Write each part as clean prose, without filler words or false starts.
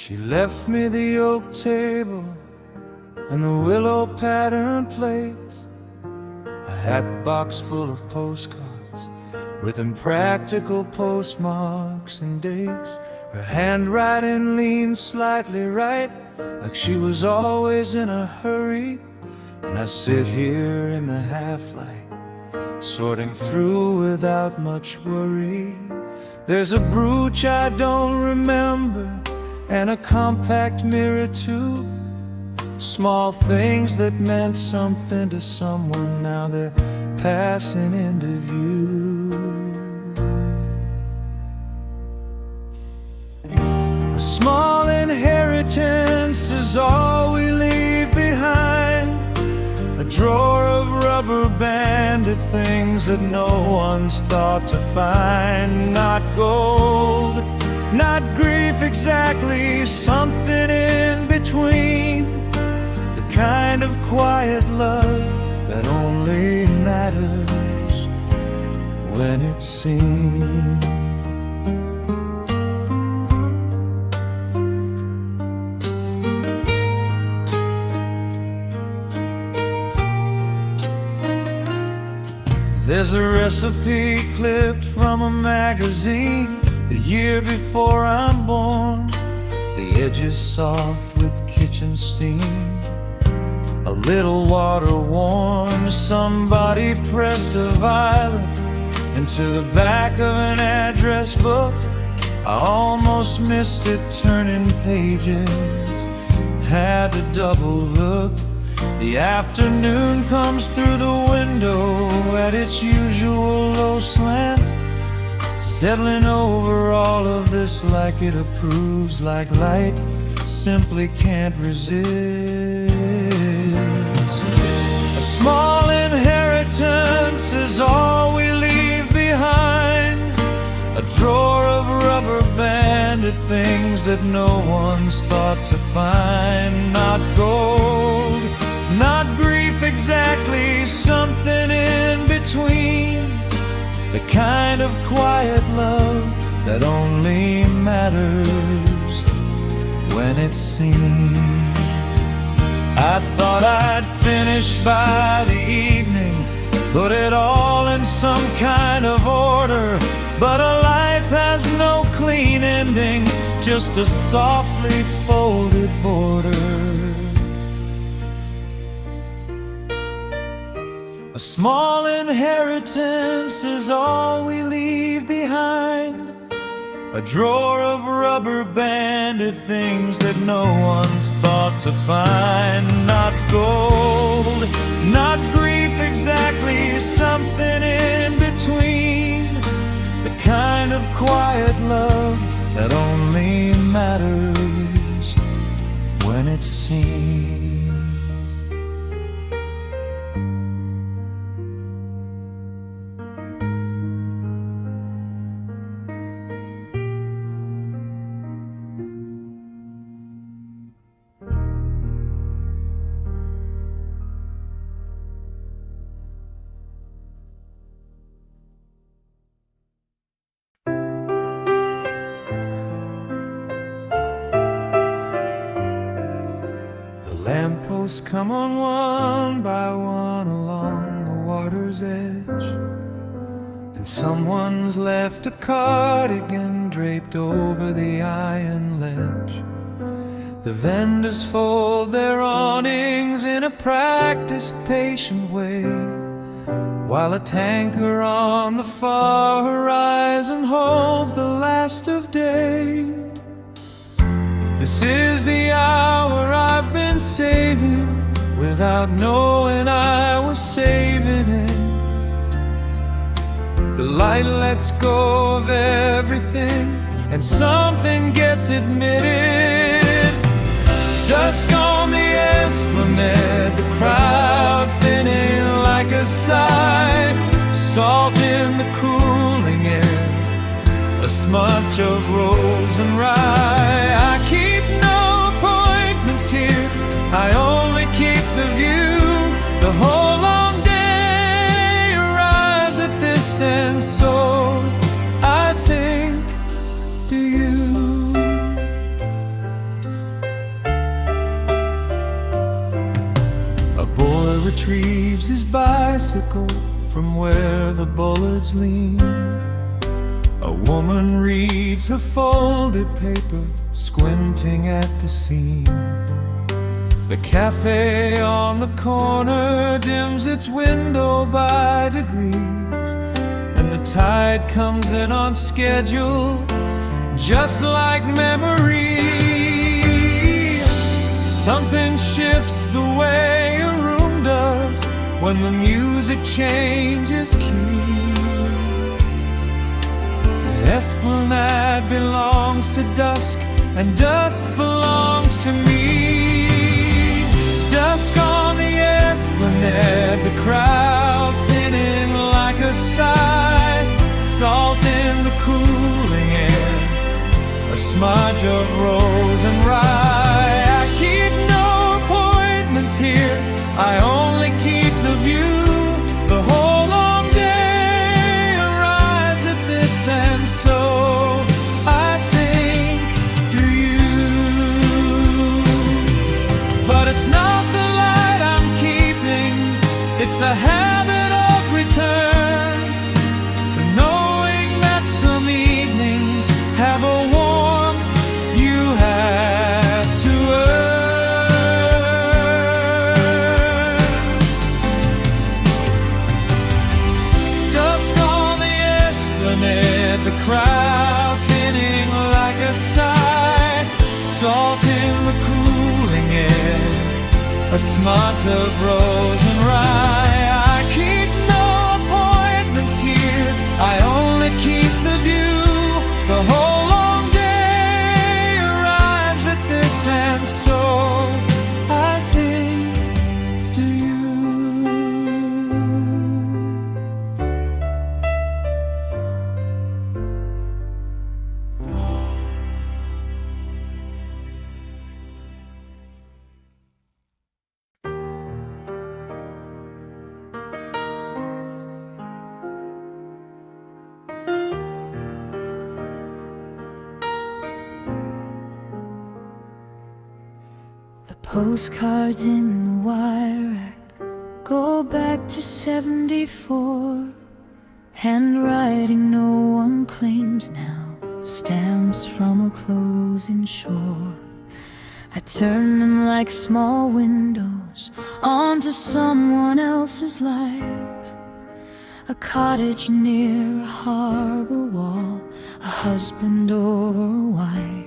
She left me the oak table and the willow pattern plates, a hat box full of postcards with impractical postmarks and dates. Her handwriting leaned slightly right, like she was always in a hurry. And I sit here in the half-light, sorting through without much worry. There's a brooch I don't remember, and a compact mirror too. Small things that meant something to someone, now they're passing into view. A small inheritance is all we leave behind, a drawer of rubber banded things that no one's thought to find. Not gold, not grief exactly, something in between. The kind of quiet love that only matters when it's seen. There's a recipe clipped from a magazine the year before I'm born. The edges soft with kitchen steam, a little water worn. Somebody pressed a violet into the back of an address book. I almost missed it turning pages, had to double look. The afternoon comes through the window at its usual low slant, settling over all of this like it approves, like light simply can't resist. A small inheritance is all we leave behind, a drawer of rubber banded things that no one's thought to find. Not gold, not grief exactly, something in between. The kind of quiet love that only matters when it's seen. I thought I'd finish by the evening, put it all in some kind of order, but a life has no clean ending, just a softly folded border. A small inheritance is all we leave behind, a drawer of rubber banded things that no one's thought to find. Not gold, not grief exactly, something in between. The kind of quiet love that only matters when it's seen. Lampposts come on one by one along the water's edge, and someone's left a cardigan draped over the iron ledge. The vendors fold their awnings in a practiced, patient way, while a tanker on the far horizon holds the last of day. This is the hour I've been saving without knowing I was saving it. The light lets go of everything and something gets admitted. Dusk on the Esplanade, the crowd thinning like a sigh, salt in the cooling air, a smudge of rose and rye. I keep no appointments here, I only keep the view. The whole long day arrives at this, and so I think, do you? retrieves his bicycle from where the bullards lean. A woman reads her folded paper, squinting at the scene. The cafe on the corner dims its window by degrees, and the tide comes in on schedule, just like memory. Something shifts the way a room does when the music changes key. The Esplanade belongs to Dusk, and Dusk belongs to me. Dusk on the Esplanade, the crowd thinning like a sigh, salt in the cooling air, a smudge of rose and rye. I keep no appointments here, I only keep the view. The whole long day arrives at this, and so I think, do you? But it's not the light I'm keeping, it's the habit of return, the knowing that some evenings have a warmth you have to earn. Dusk on the Esplanade, the crowd thinning like a sigh, salt in the cooling air, a smudge of rose and rye. I keep no appointments here, I only keep the view. The whole long day arrives at this, and so I think, do you? Postcards in the wire rack go back to '74. Handwriting no one claims now, stamps from a closing shore. I turn them like small windows onto someone else's life. A cottage near a harbor wall, a husband or a wife.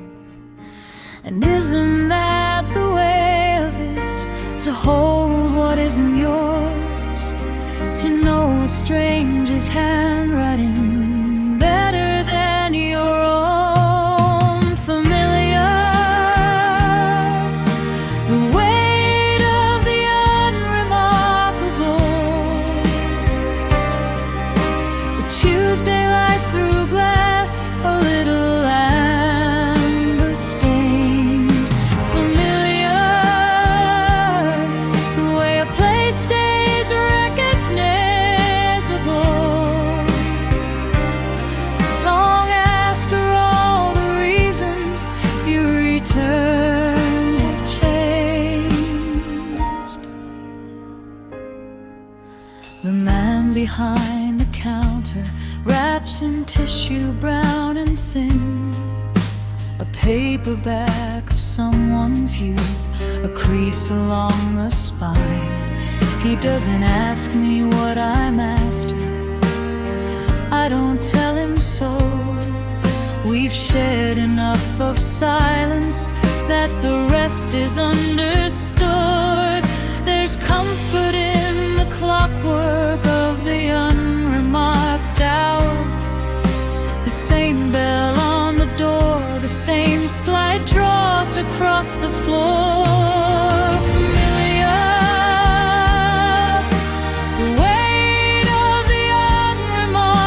And isn't that the way of it, to hold what isn't yours, to know a stranger's handwriting better than your own? Familiar, the weight of the unremarkable, the Tuesday light through glass, a little amber stain. Familiar, the way a place stays recognizable long after all the reasons you return have changed. The man behind the counter wraps in tissue brown and thin a paperback of someone's youth, a crease along the spine. He doesn't ask me what I'm after, I don't tell him so. We've shared enough of silence that the rest is understood. There's comfort in the clockwork of the unremarked hour, the same bell on the door, the same slight draught across the floor. Familiar, the weight of the unremarkable,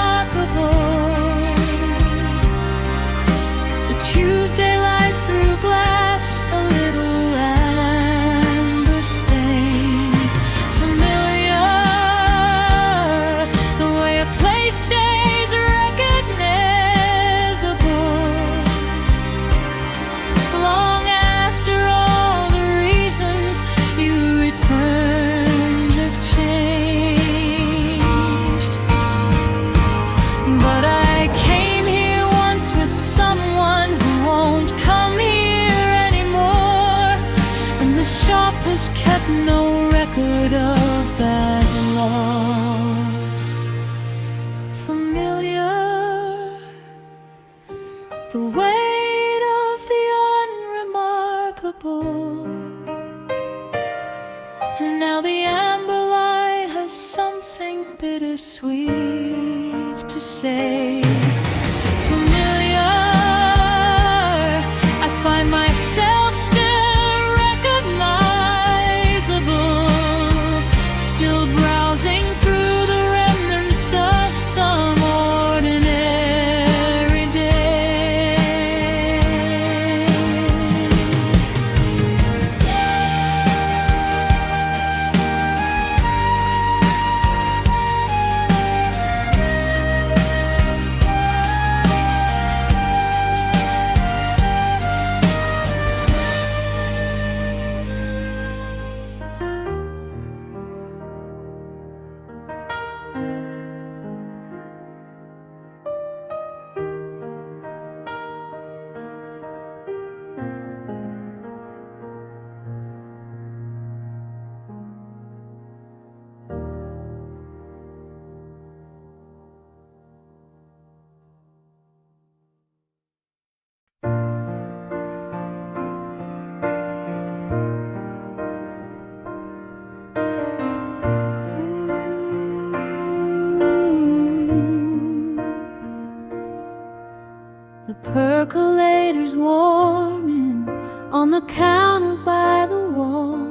the Tuesday light through glass, a little amber stained. Familiar, the way a place stays recognizable long after all the reasons top has kept no record of that loss. Familiar, the weight of the unremarkable. And now the amber light has something bittersweet to say. Familiar, I find myself still recognizable, still browsing through the remnants of some ordinary day. The percolator's warming on the counter by the wall.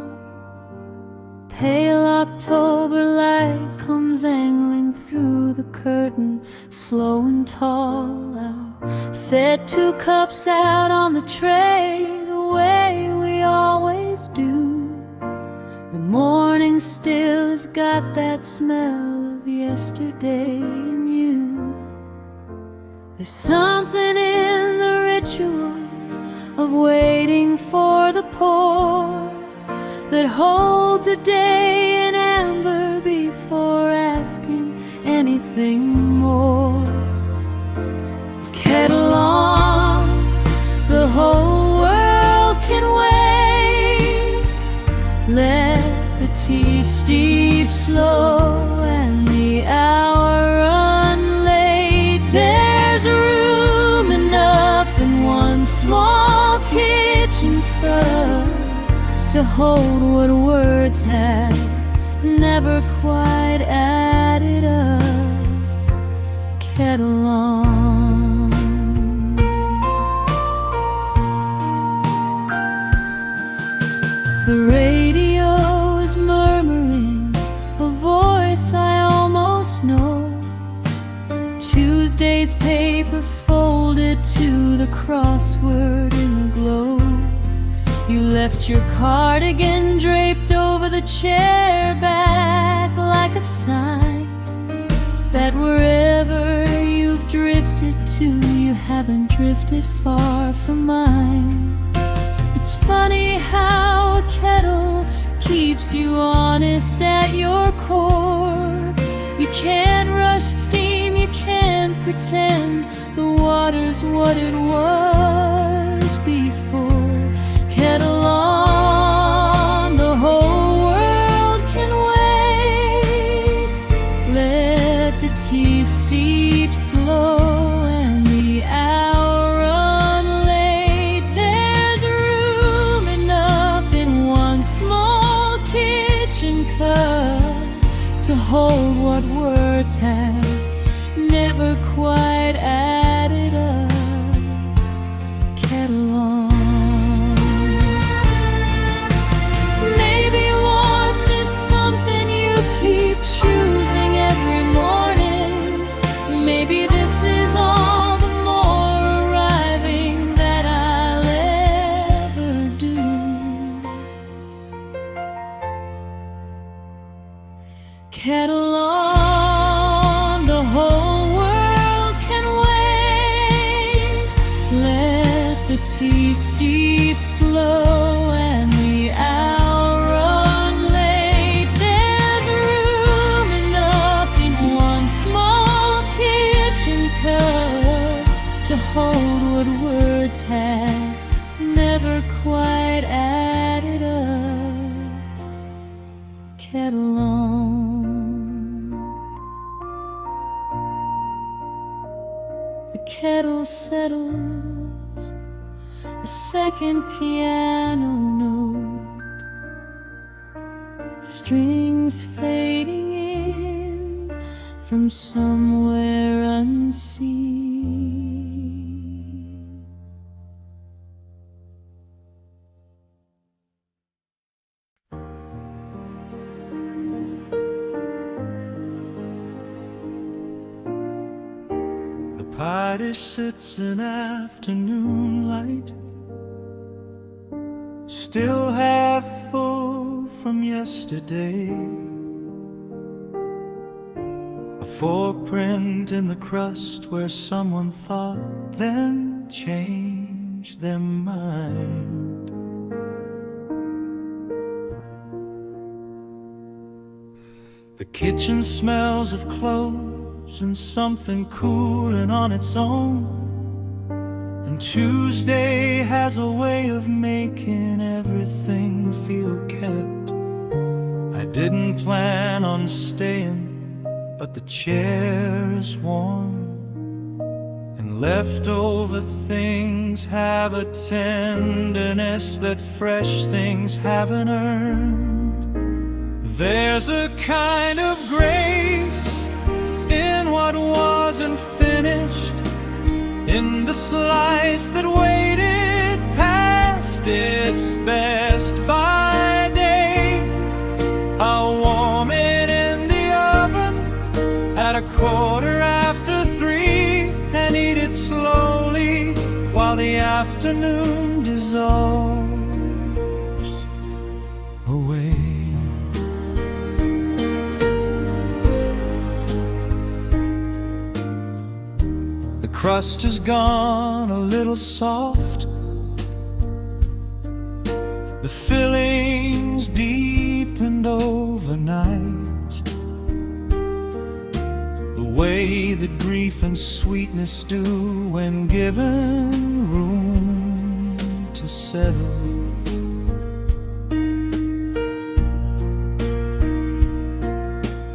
Pale October light comes angling through the curtain, slow and tall. I'll set 2 cups out on the tray the way we always do. The morning still has got that smell of yesterday and you. There's something in the ritual of waiting for the pour that holds a day in amber before asking anything more. Kettle on, the whole world can wait. Let the tea steep slow and the hour run late. There's room enough in one small kitchen cup to hold what words have never quite added up. Kettle on. The radio is murmuring a voice I almost know. Tuesday's paper folded to the crossword in the glow. You left your cardigan draped over the chair back like a sign that wherever you've drifted to, you haven't drifted far from mine. It's funny how a kettle keeps you honest at your core. You can't rush steam, you can't pretend the water's what it was before. Kettle on, the whole world can wait. Let the tea steep slow and the hour run late. There's room enough in one small kitchen cup to hold what words have never quite added up. Kettle on. Choosing every morning. Maybe this is all the more arriving that I'll ever do. Kettle on, the whole world can wait. Let the tea steep slow and the hour run late. There's room enough in one small kitchen cup to hold what words have never quite added up. kettle on. The kettle settles a second piano note, strings fading in from somewhere unseen. The pie dish sits in afternoon light, still half full from yesterday. A footprint in the crust where someone thought, then changed their mind. The kitchen smells of clothes and something cooling on its own. And Tuesday has a way of making everything feel kept. I didn't plan on staying, but the chair is warm, and leftover things have a tenderness that fresh things haven't earned. There's a kind of grace in what wasn't finished, in the slice that waited past its best by day. I'll warm it in the oven at 3:15 and eat it slowly while the afternoon dissolves away. The crust has gone a little soft, the fillings deepened overnight, the way that grief and sweetness do when given room to settle.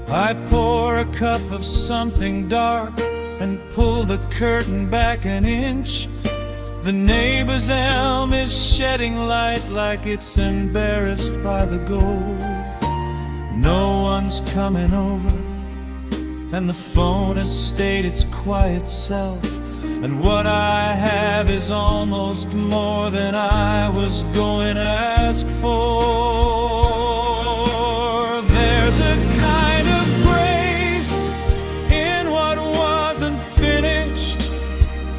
I pour a cup of something dark and pull the curtain back an inch. The neighbor's elm is shedding light like it's embarrassed by the gold. No one's coming over, and the phone has stayed its quiet self. And what I have is almost more than I was going to ask for. There's a kind of grace in what wasn't finished,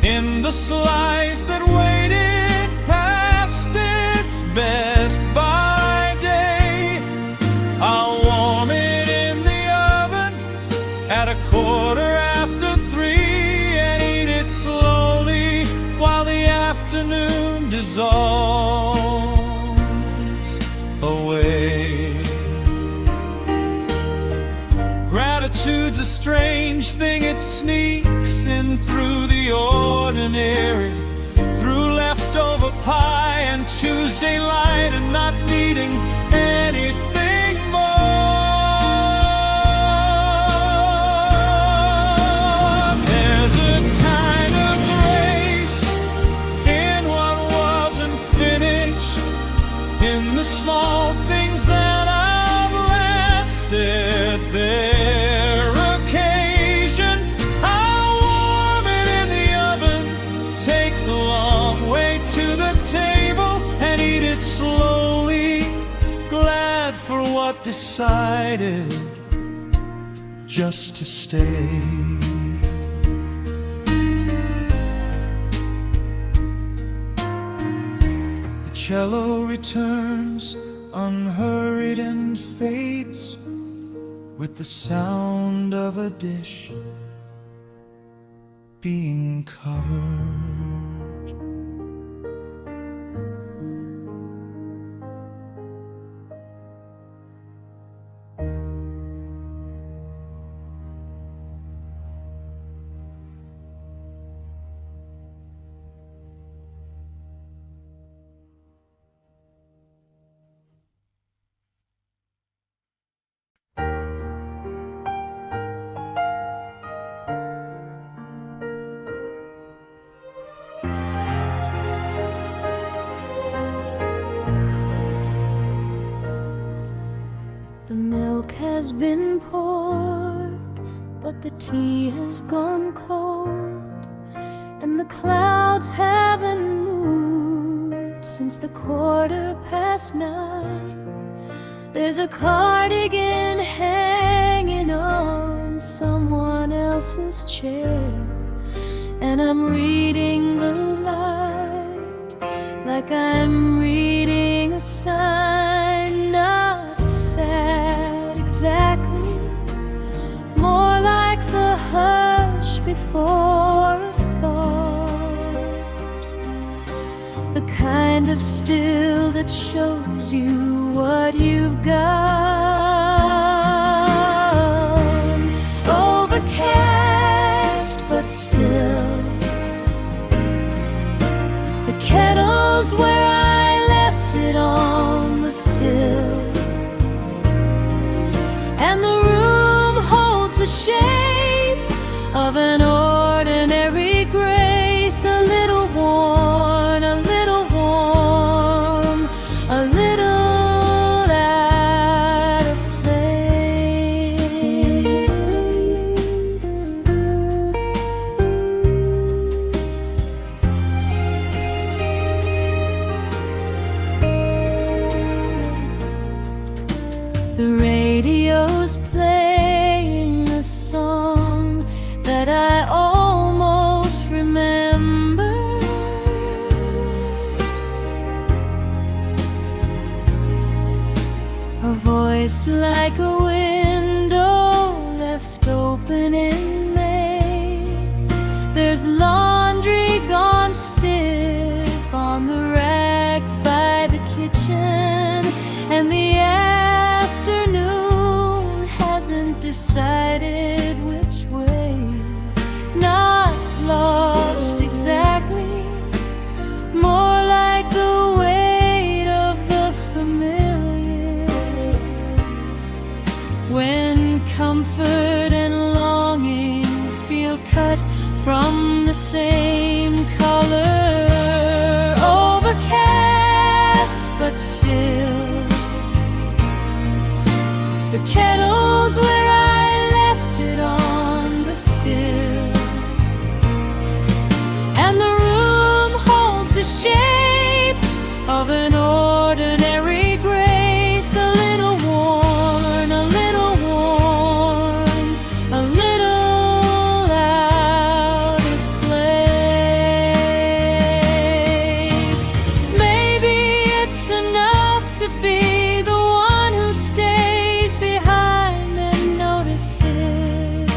in the slice that waited past its best by day. I'll warm it in the oven at 3:15 and eat it slowly while the afternoon dissolves away. Gratitude's a strange thing, it sneaks in through the ordinary, through leftover pie and Tuesday light and not needing anything more. There's a kind of grace in what wasn't finished, in the small things that I've lasted their occasion. I'll warm it in the oven, take the long way to the table and eat it slowly, glad for what decided just to stay. The cello returns unhurried and fades with the sound of a dish being covered. The milk has been poured, but the tea has gone cold, and the clouds haven't moved since the 9:15. There's a cardigan hanging on someone else's chair, and I'm reading the light like I'm reading a sign. Not sad exactly, more like the hush before a thought, the kind of still that shows you what you've got. Overcast, but still, the kettle's where I left it on the sill, and the room holds the shape of an ordinary grace, a little worn, a little warm, a little out of place. The radio's playing a song that I almost remember, a voice like a window left open in May. There's laundry gone stiff on the rack by the kitchen, and the afternoon hasn't decided which way. Not lost exactly, more like the weight of the familiar, when comfort and longing feel cut from the same color. Overcast, but still, the kettle's where I left it on the sill, and the room holds the shape of an ordinary grace, a little worn, a little warm, a little out of place. Maybe it's enough to be the one who stays behind and notices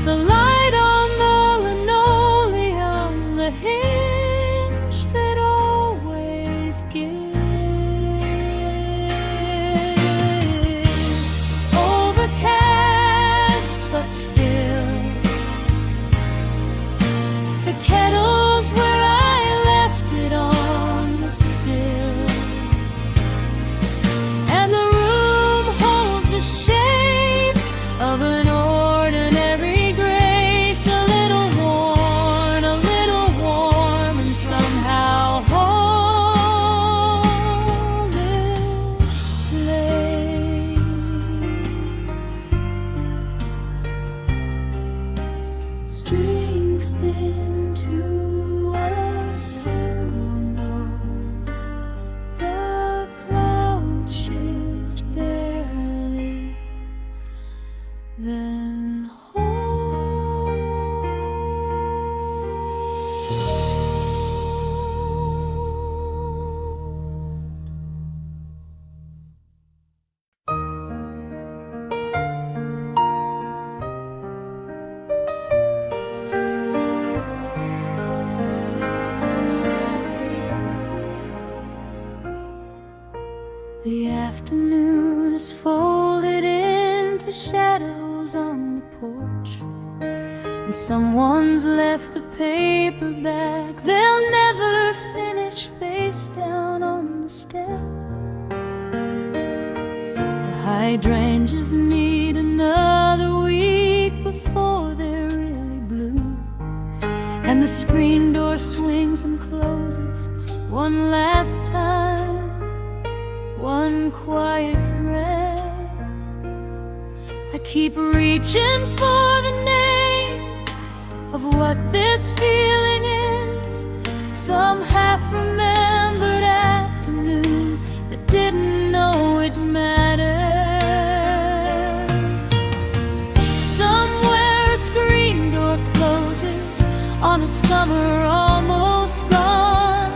the light on the linoleum, the hinge that always gives. Overcast, but still, the kettle's where I left it on the sill, and the room holds the shape of an ordinary grace, a little worn, a little warm, and somehow whole this place. Strings thin to a single note, the clouds shift barely, then the afternoon is folded into shadows on the porch, and someone's left the paper back they'll never finish face down on the step. The hydrangeas need another week before they're really blue, and the screen door swings and closes one last time, one one quiet breath. I keep reaching for the name of what this feeling is. Some half-remembered afternoon that didn't know it mattered. Somewhere a screen door closes on a summer almost gone.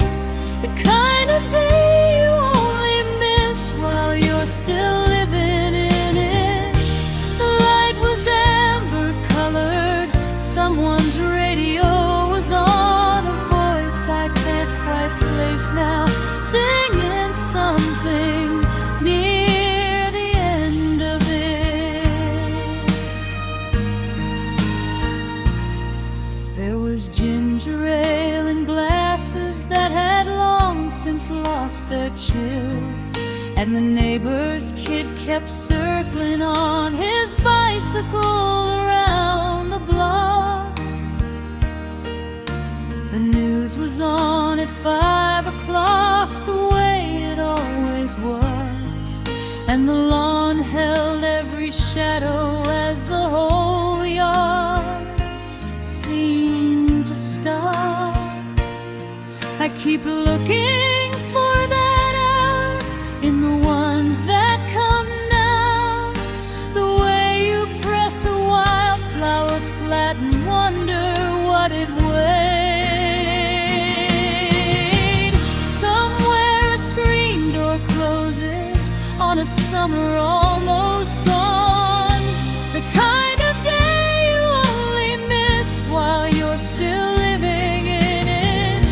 The kind of day you only miss while you're still living in it. The light was amber colored, someone's radio was on, a voice I can't quite place now, singing something near the end of it. There was ginger ale in glasses that had long since lost their chill, and the neighbor's kid kept circling on his bicycle around the block. The news was on at 5 o'clock, the way it always was, and the lawn held every shadow as the whole yard seemed to stop. I keep looking for that hour in the ones that come now, the way you press a wildflower flat and wonder what it weighed. Somewhere a screen door closes on a summer almost gone, the kind of day you only miss while you're still living in it.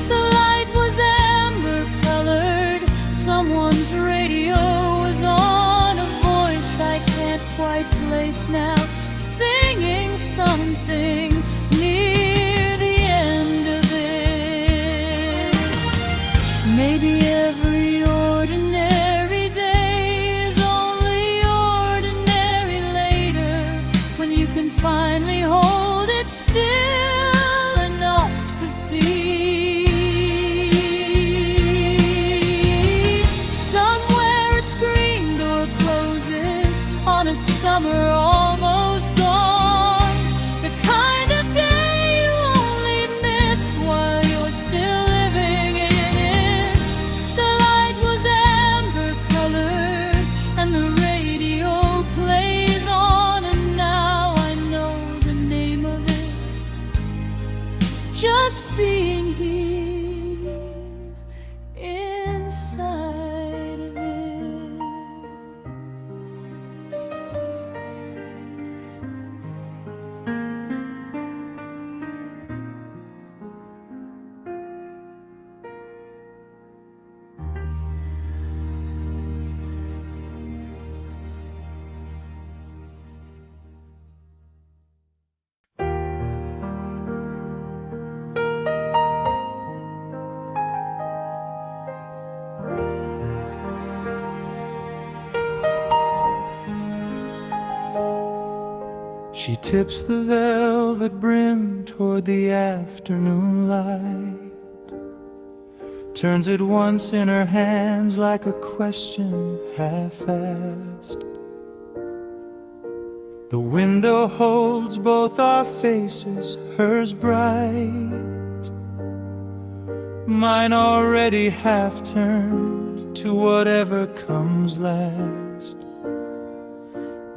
The light was amber colored, someone's radio was on, a voice I can't quite place now, singing something near the end of it. Maybe every ordinary day is only ordinary later, when you can finally hold it still enough to see. Somewhere a screen door closes on a summer almost gone, the kind of day you only miss while you're still living in it. The light was amber colored and the radio plays on, and now I know the name of it. Just being here inside of it. She tips the velvet brim toward the afternoon light, turns it once in her hands like a question half-asked. The window holds both our faces, hers bright, mine already half-turned to whatever comes last.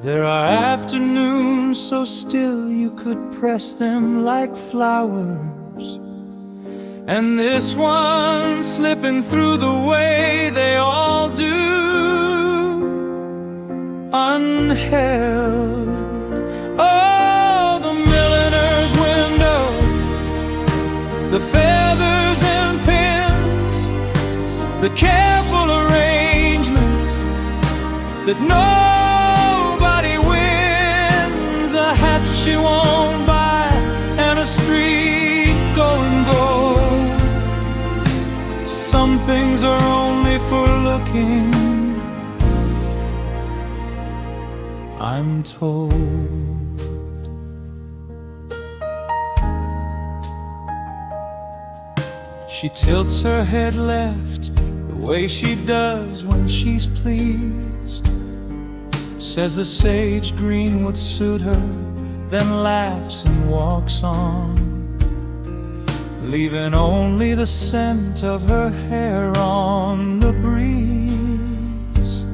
There are afternoons so still you could press them like flowers, and this one slipping through the way they all do, unheld. Oh, the milliner's window, the feathers and pins, the careful arrangements that nobody wins, a hat she won't buy and a street going gold. Some things are only for looking, I'm told. She tilts her head left, the way she does when she's pleased. Says the sage green would suit her, then laughs and walks on, leaving only the scent of her hair on the breeze,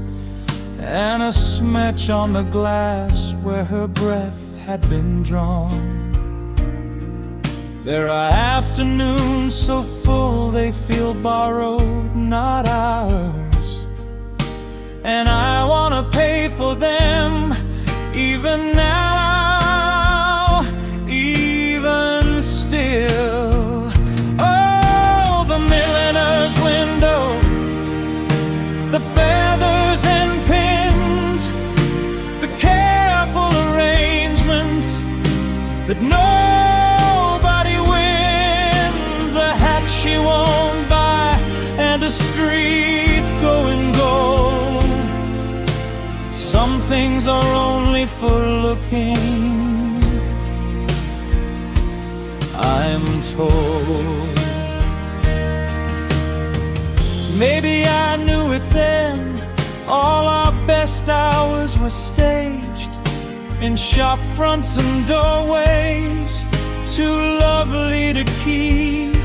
and a smudge on the glass where her breath had been drawn. There are afternoons so full they feel borrowed, not ours, and I wanna pay for them even now, even still. Oh, the milliner's window, the feathers and pins, the careful arrangements that nobody wins, a hat she won't buy and a street going gold. Some things are only for looking, I'm told. Maybe I knew it then, all our best hours were staged in shop fronts and doorways, too lovely to keep,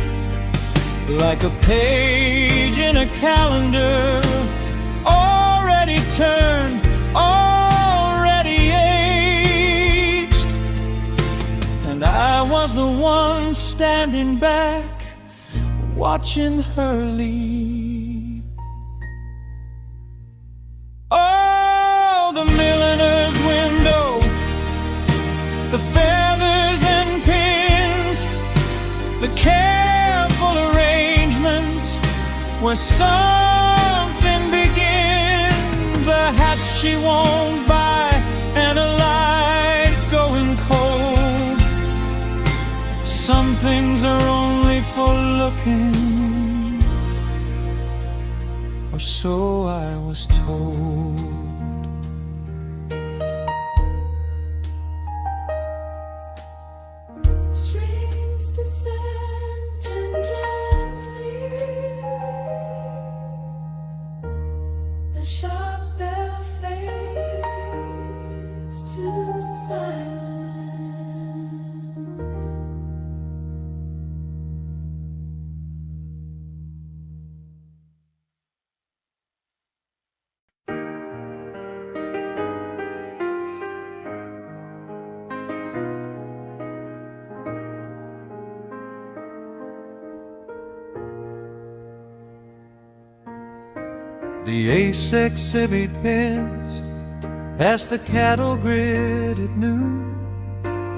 like a page in a calendar, already turned, already aged. And I was the one standing back, watching her leave. Oh, the milliner's window, the feathers and pins, the careful arrangements where something begins, a hat she won't buy and a light going cold. Some things are only for looking, or so I was told. Strings descend gently, the sharp bell fades to silence. The ace exhibit pins past the cattle grid at noon,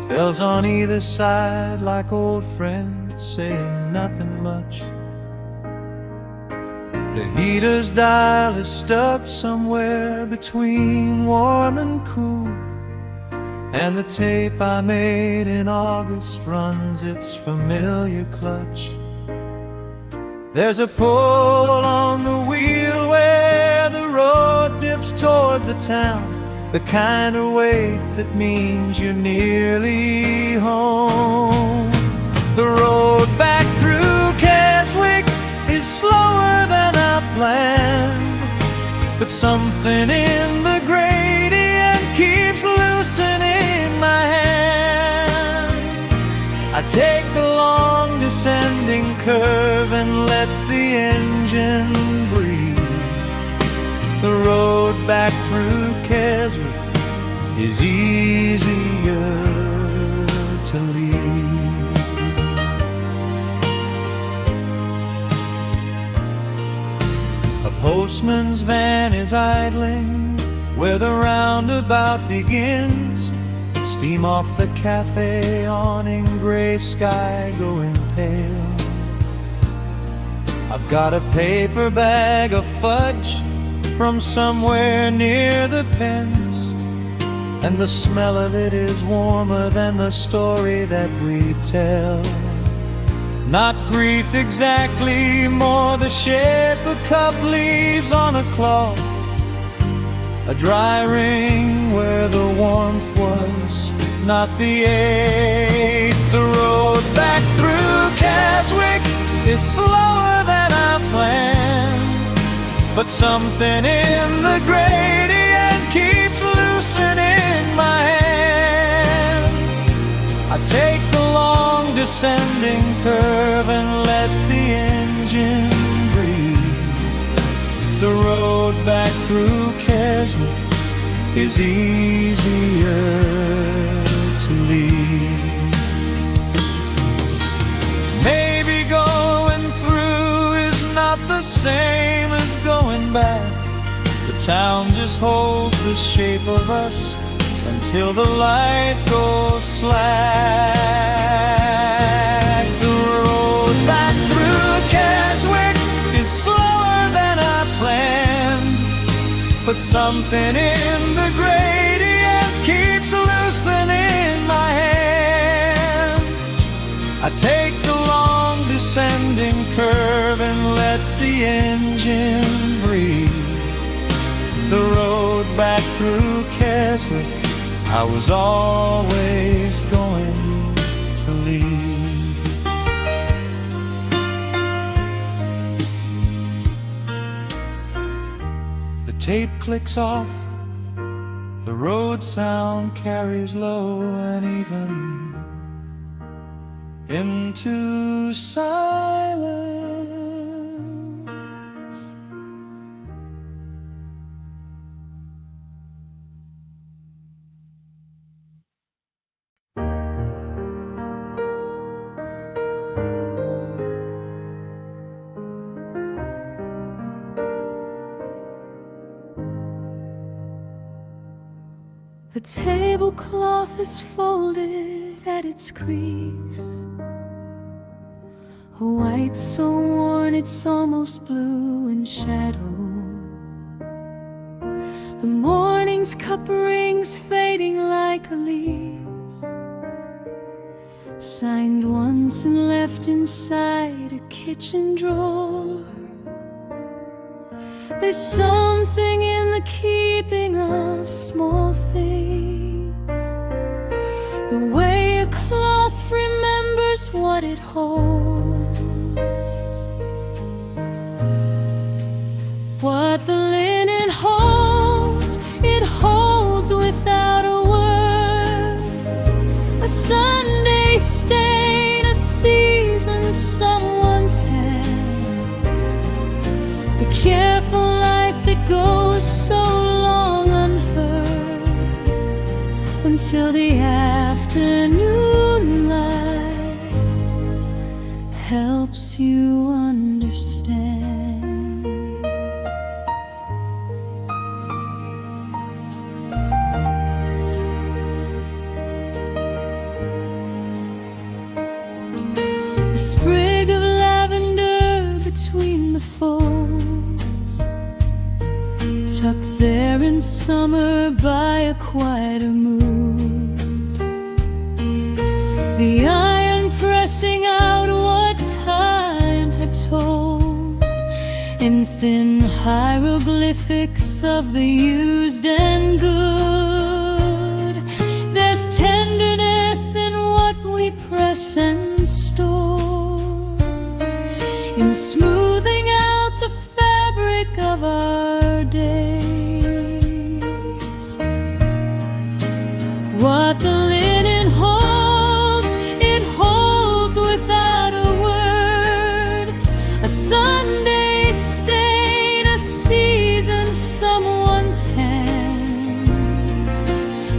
fells on either side like old friends saying nothing much. The heater's dial is stuck somewhere between warm and cool, and the tape I made in August runs its familiar clutch. There's a pull on the wheel where the road dips toward the town, the kind of weight that means you're nearly home. The road back through Keswick is slower than I planned, but something in the gradient keeps loosening my hand. I take the long descending curve and let the engine breathe. The road back through Keswick is easier to leave. A postman's van is idling where the roundabout begins. Steam off the cafe awning, gray sky going pale. I've got a paper bag of fudge from somewhere near the pens, and the smell of it is warmer than the story that we tell. Not grief exactly, more the shape of cup leaves on a cloth, a dry ring where the warmth was, not the ache. The road back through Keswick is slower than I planned, but something in the gradient keeps loosening my hand. I take the long descending curve and let the engine breathe. The road back through Keswick is easier to leave. Maybe going through is not the same as going back. The town just holds the shape of us until the light goes slack. The road back through Keswick is slower than I planned, but something in the gradient keeps loosening my hand. I take the long descending curve and let the engine breathe. The road back through Keswick I was always going to leave. The tape clicks off, the road sound carries low and even into silence. The tablecloth is folded at its crease, white so worn it's almost blue in shadow. The morning's cup rings fading like leaves, signed once and left inside a kitchen drawer. There's something in the keeping of small things, the way a cloth remembers what it holds, what the linen holds, it holds without a word. A Sunday stain, a season, someone's hand, the careful life that goes so long unheard until the afternoon light helps you understand. A sprig of lavender between the folds, tucked there in summer by a quieter mood. The iron pressing out what time had told in thin hieroglyphics of the used and good. There's tenderness in what we press and store, in smoothing out the fabric of our days. What the linen holds, it holds without a word. A Sunday stain, a season, someone's hand,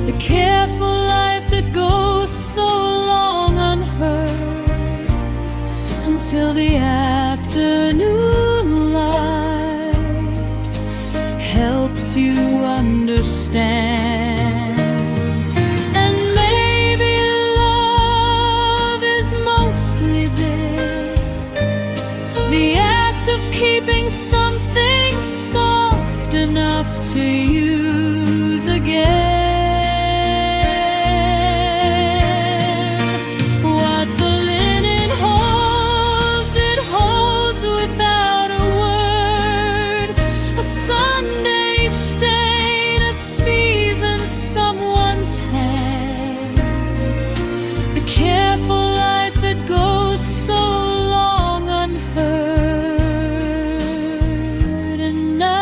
the careful life that goes so long unheard until the afternoon light helps you understand. And maybe love is mostly this, the act of keeping something soft enough to use again. What the linen holds, it holds without a word. A Sunday stain, a season, someone's hand, the careful life that goes so long unheard. And now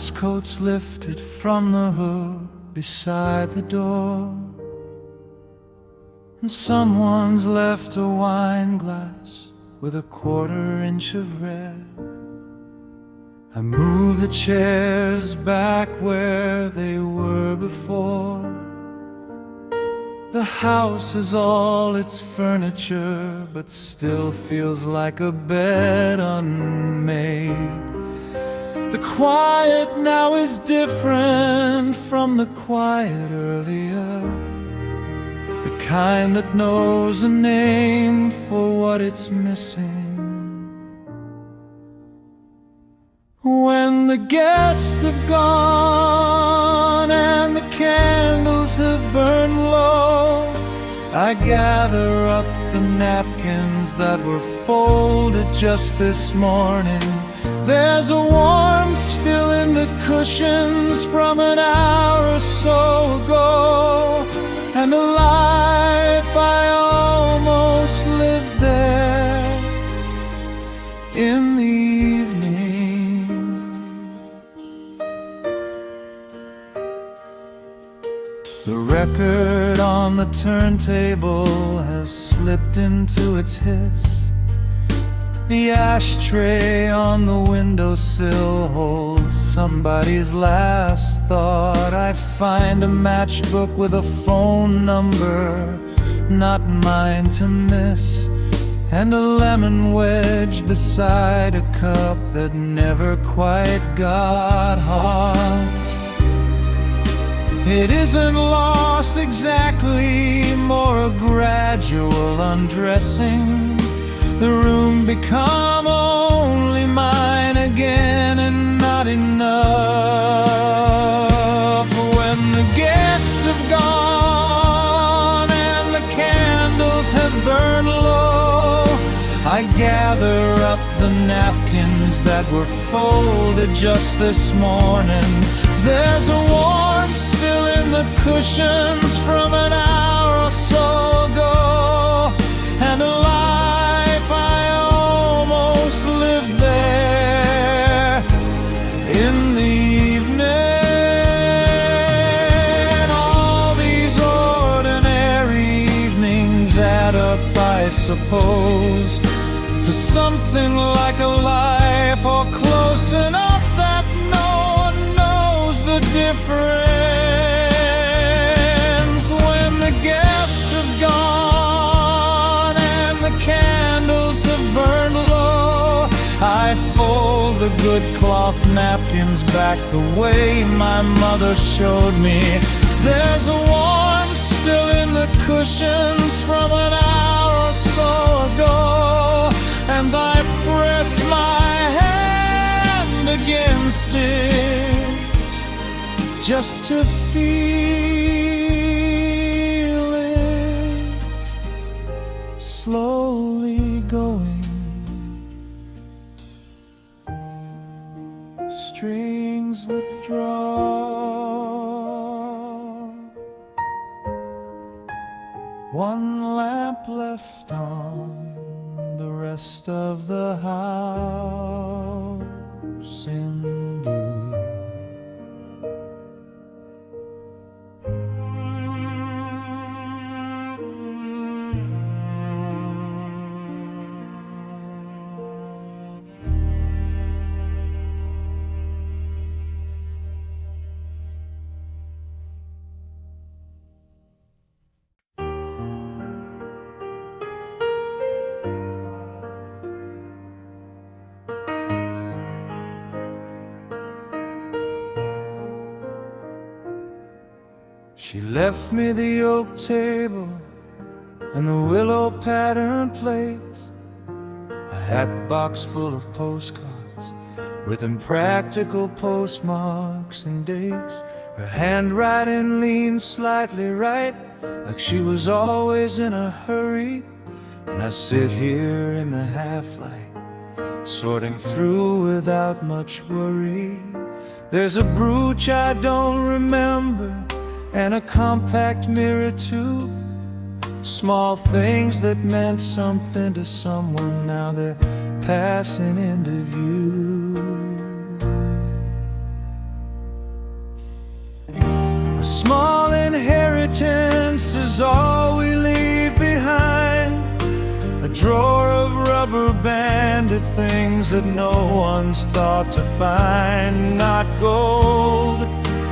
house coats lifted from the hook beside the door, and someone's left a wine glass with a 1/4 inch of red. I move the chairs back where they were before. The house is all its furniture, but still feels like a bed unmade. The quiet now is different from the quiet earlier, the kind that knows a name for what it's missing. When the guests have gone and the candles have burned low, I gather up the napkins that were folded just this morning. There's a warmth still in the cushions from an hour or so ago, and a life I almost lived there in the evening. The record on the turntable has slipped into its hiss. The ashtray on the windowsill holds somebody's last thought. I find a matchbook with a phone number not mine to miss, and a lemon wedge beside a cup that never quite got hot. It isn't loss exactly, more a gradual undressing. The room become only mine again, and not enough. When the guests have gone and the candles have burned low, I gather up the napkins that were folded just this morning. There's a warmth still in the cushions from an hour or so ago, and a life I almost lived there in the evening. All these ordinary evenings add up, I suppose, to something like a life, or close enough that no one knows the difference. When the guests have gone and the candles have burned low, I fold the good cloth napkins back the way my mother showed me. There's a warmth still in the cushions from an hour or so ago, and I press my hand against it just to feel it slowly going. Strings withdraw, one lamp left on, the rest of the house in view. She left me the oak table and the willow pattern plates, a hat box full of postcards with impractical postmarks and dates. Her handwriting leaned slightly right, like she was always in a hurry. And I sit here in the half-light, sorting through without much worry. There's a brooch I don't remember, and a compact mirror too. Small things that meant something to someone, now they're. passing into view. small inheritance is all we leave behind. A drawer of rubber banded things that no one's thought to find. Not gold,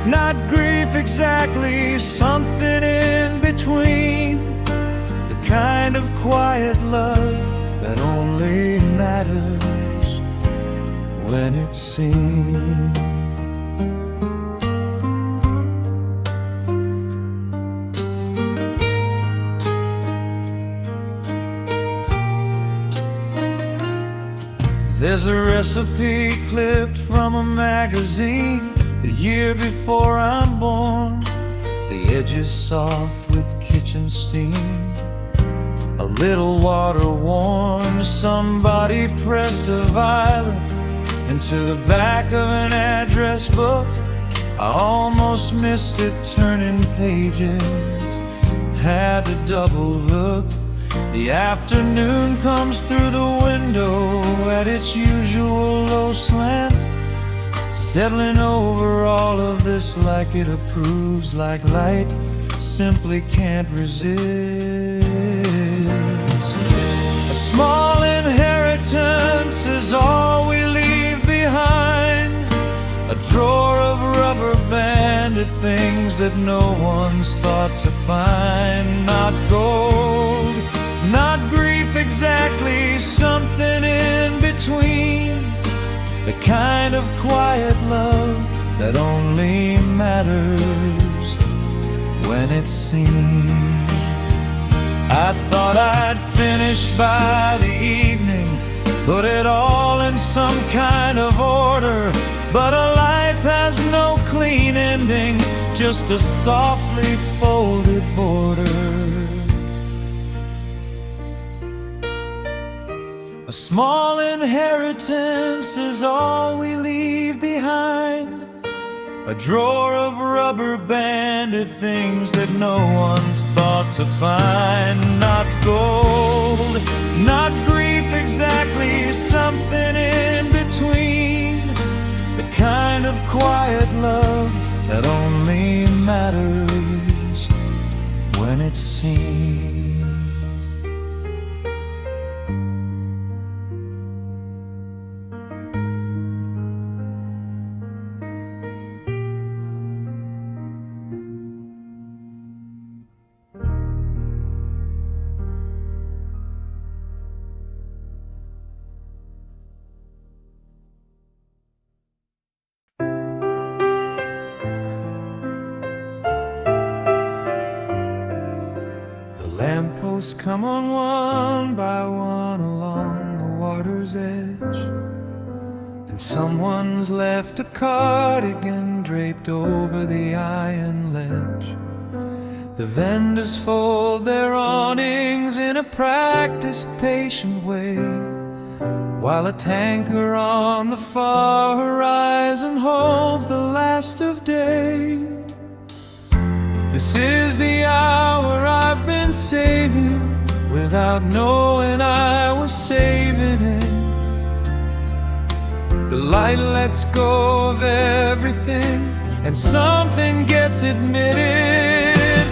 not grief exactly, something in between. The kind of quiet love that only matters when it's seen. There's a recipe clipped from a magazine the year before I'm born. The edges soft with kitchen steam, a little water worn. Somebody pressed a violet into the back of an address book. I almost missed it turning pages, had to double look. The afternoon comes through the window at its usual low slant, settling over all of this like it approves, like light simply can't resist. A small inheritance is all we leave behind. A drawer of rubber banded things that no one's thought to find. Not gold, not grief exactly, something in between. The kind of quiet love that only matters when it's seen. I thought I'd finish by the evening, put it all in some kind of order. But a life has no clean ending, just a softly folded border. A small inheritance is all we leave behind. A drawer of rubber banded things that no one's thought to find. Not gold, not grief exactly, something in between. The kind of quiet love that only matters when it's seen. Lampposts come on one by one along the water's edge, and someone's left a cardigan draped over the iron ledge. The vendors fold their awnings in a practiced, patient way, while a tanker on the far horizon holds the last of day. This is the hour I've been saving, without knowing I was saving it. The light lets go of everything, and something gets admitted.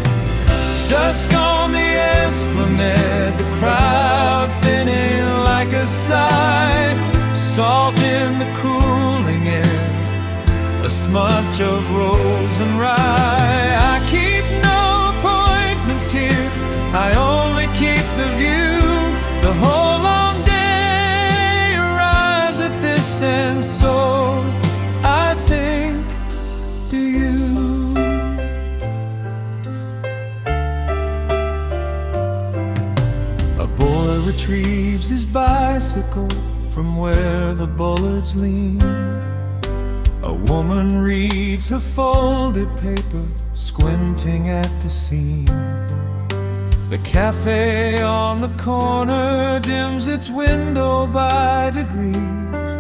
Dusk on the Esplanade, the crowd thinning like a sigh, salt in the cooling air, a smudge of rose and rye. I keep no appointments here, I only keep the view. The whole long day arrives at this, and so I think, do you? A boy retrieves his bicycle from where the bollards lean. A woman reads her folded paper, squinting at the seam. The cafe on the corner dims its window by degrees,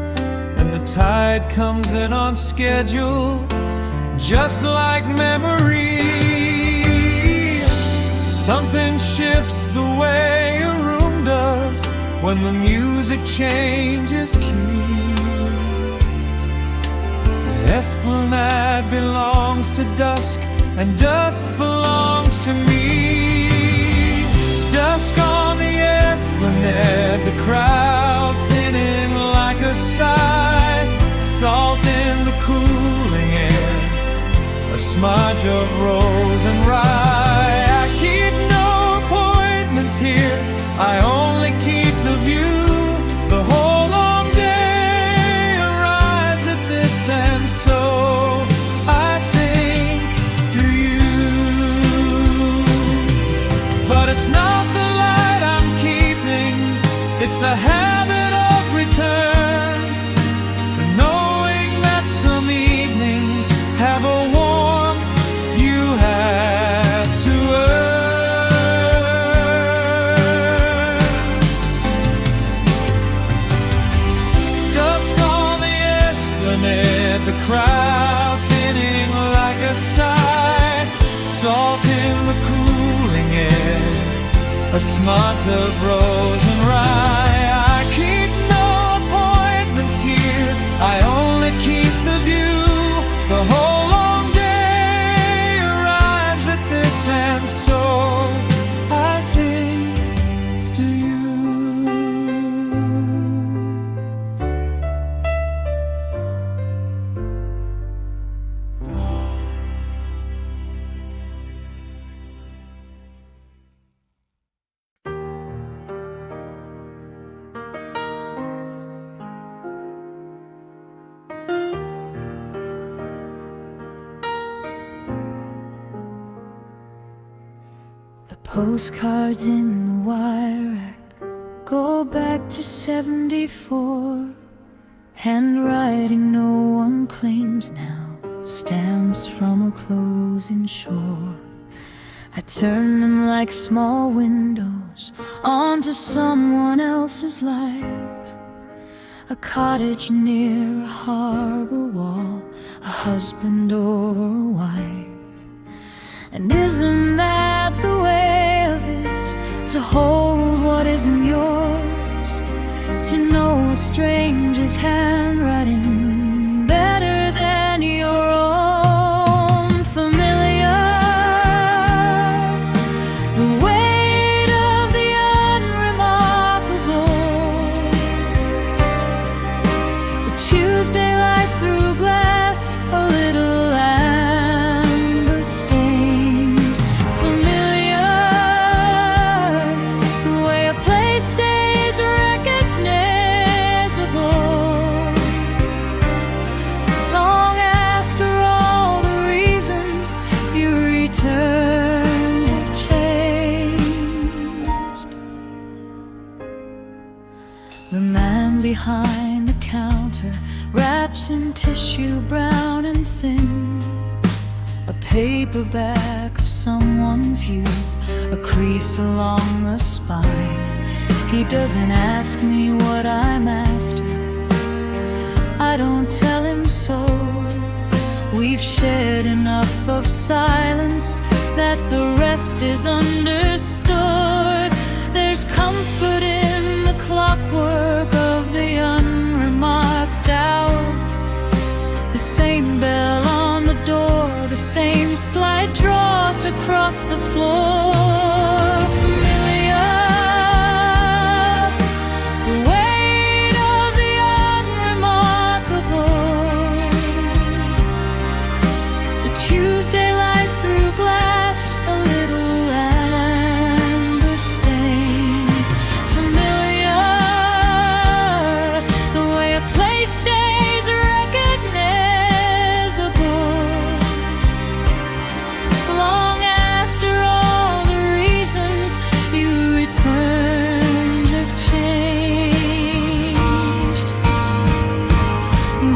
and the tide comes in on schedule, just like memory. Something shifts the way a room does when the music changes key. Esplanade belongs to Dusk, and dusk belongs to me. Dusk on the Esplanade, the crowd thinning like a sigh, salt in the cooling air, a smudge of rose and rye. I keep no appointments here, I only keep the view. The whole long day arrives at this, and so I think, do you? But it's not the light I'm keeping, it's the habit of return, and knowing that some evenings have a warmth you have to earn. Dusk on the Esplanade, the crowd thinning like a sigh, salt in the cooling air, a smudge of rose and rye. I keep no appointments here, I only keep the view. The whole long day arrives at this, and so I think, do you? The postcards in the wire rack go back to '74. Handwriting no one claims now, stamps from a closing shore. I turn them like small windows onto someone else's life. A cottage near a harbor wall, a husband or a wife. And isn't that the way of it, to hold what isn't yours, to know a stranger's handwriting better than your own? Familiar, the weight of the unremarkable, the Tuesday light through glass, a little amber stain. Familiar, the way a place stays recognizable long after all the reasons you return have changed. The man behind the counter wraps in tissue brown and thin, a paperback of someone's youth, a crease along the spine. He doesn't ask me what I'm after, I don't tell him so. We've shared enough of silence that the rest is understood. There's comfort in the clockwork of the unremarked hour, the same bell on the door, the same slide dropped across the floor. Familiar, the weight of the unremarkable, the Tuesday light through glass, a little amber stained. Familiar, the way a place stays recognizable long after all the reasons you returned have changed.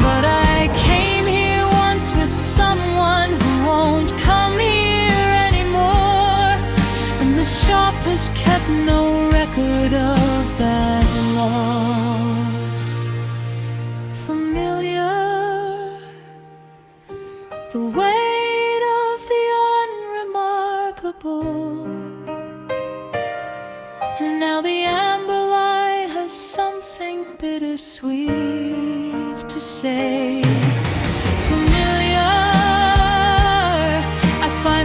But I came here once with someone who won't come here anymore, and the shop has kept no record of that loss. Familiar, the weight of the unremarkable, and now the amber light has something bittersweet to say. Familiar, I find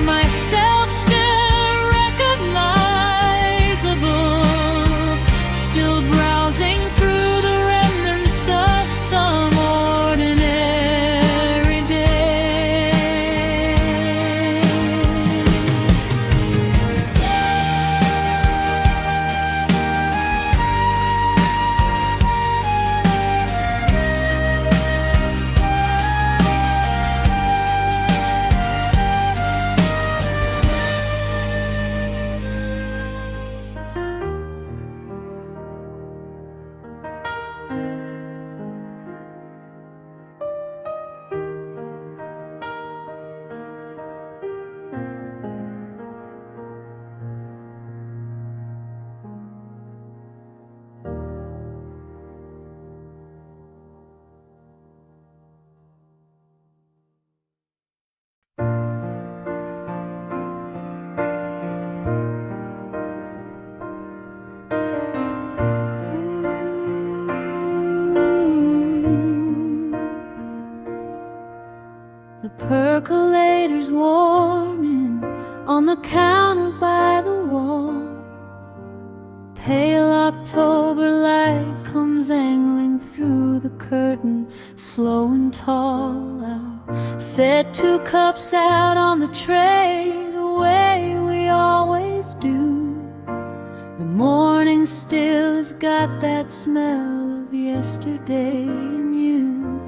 October light comes angling through the curtain, slow and tall. I'll set 2 cups out on the tray the way we always do. The morning still has got that smell of yesterday and you.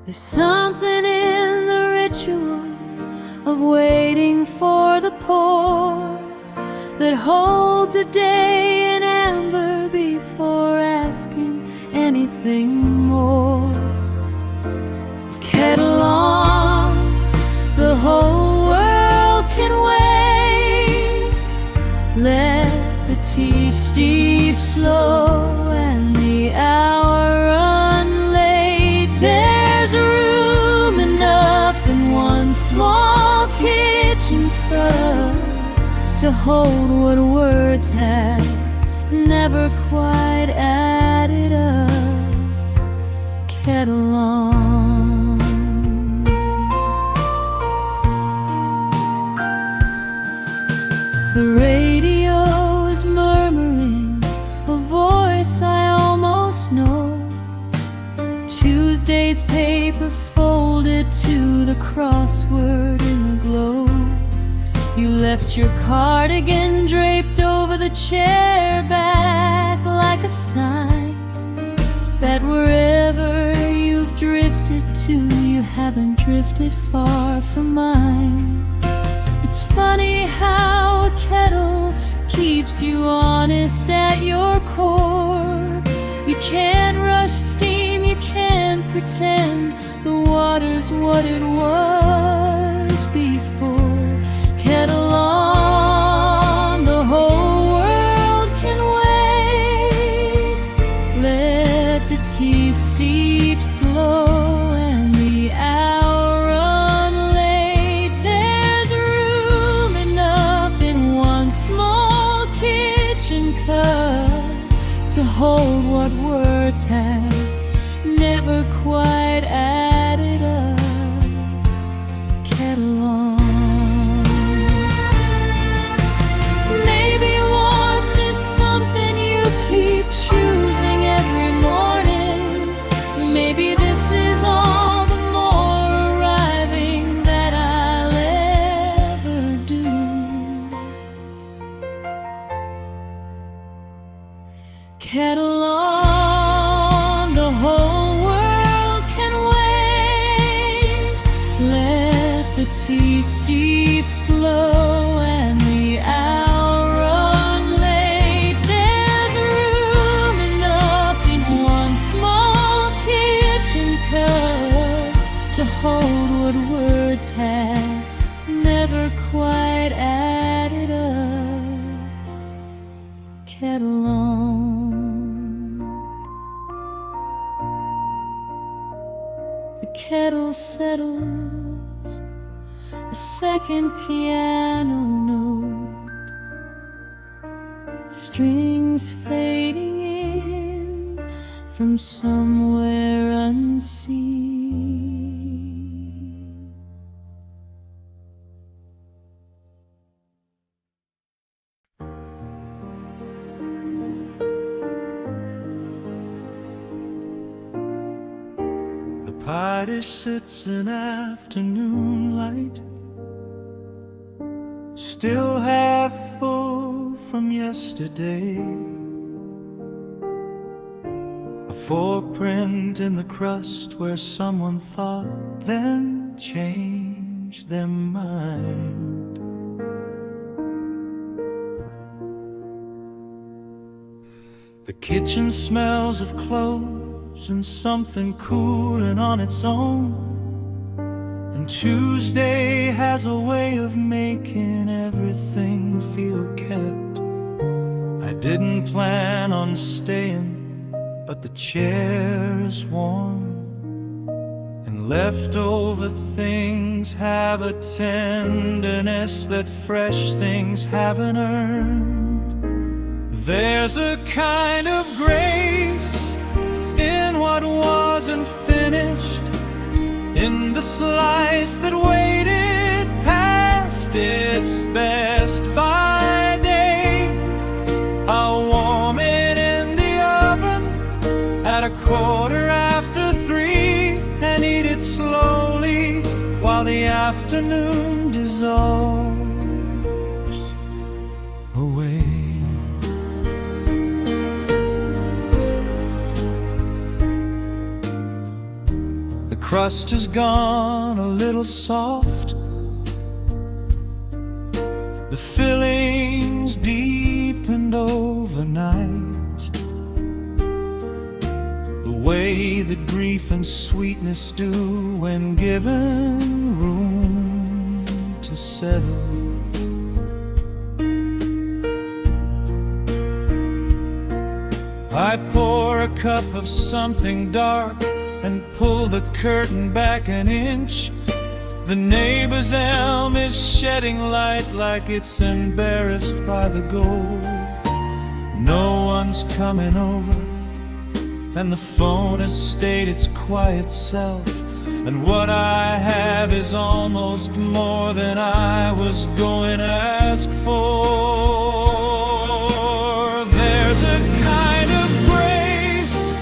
There's something in the ritual of waiting for the pour that holds a day in amber before asking anything more. Kettle on, the whole world can wait. Let the tea steep slow and the hour run late. There's room enough in one small kitchen cup to hold what words have never quite added up. Kettle on. The radio is murmuring a voice I almost know. Tuesday's paper folded to the crossword in the globe. You left your cardigan draped over the chair back like a sign that wherever you've drifted to, you haven't drifted far from mine. It's funny how a kettle keeps you honest at your core. You can't rush steam, you can't pretend the water's what it was before. Kettle on, the whole world can wait. Let the tea steep slow and the hour run late. There's room enough in one small kitchen cup to hold what words have never quite added up. Kettle on. Choosing every morning. Maybe this is all the more arriving that I'll ever do. Kettle on, the whole world can wait. Let the tea steep slow and the hour run late. There's room enough in one small kitchen cup to hold what words have never quite added up. Kettle on. The kettle settles a second piano note, strings fading in from somewhere unseen. The pie dish sits in afternoon light, still half full from yesterday. A footprint in the crust where someone thought, then changed their mind. The kitchen smells of clothes and something cooling on its own. And Tuesday has a way of making everything feel kept. I didn't plan on staying, but the chair is warm, and leftover things have a tenderness that fresh things haven't earned. There's a kind of grace in what wasn't finished, in the slice that waited past its best by day. A warm afternoon dissolves away. The crust has gone a little soft, the fillings deepened overnight, the way that grief and sweetness do when given room to settle. I pour a cup of something dark and pull the curtain back an inch. The neighbor's elm is shedding light like it's embarrassed by the gold. No one's coming over, and the phone has stayed its quiet self. And what I have is almost more than I was going to ask for. There's a kind of grace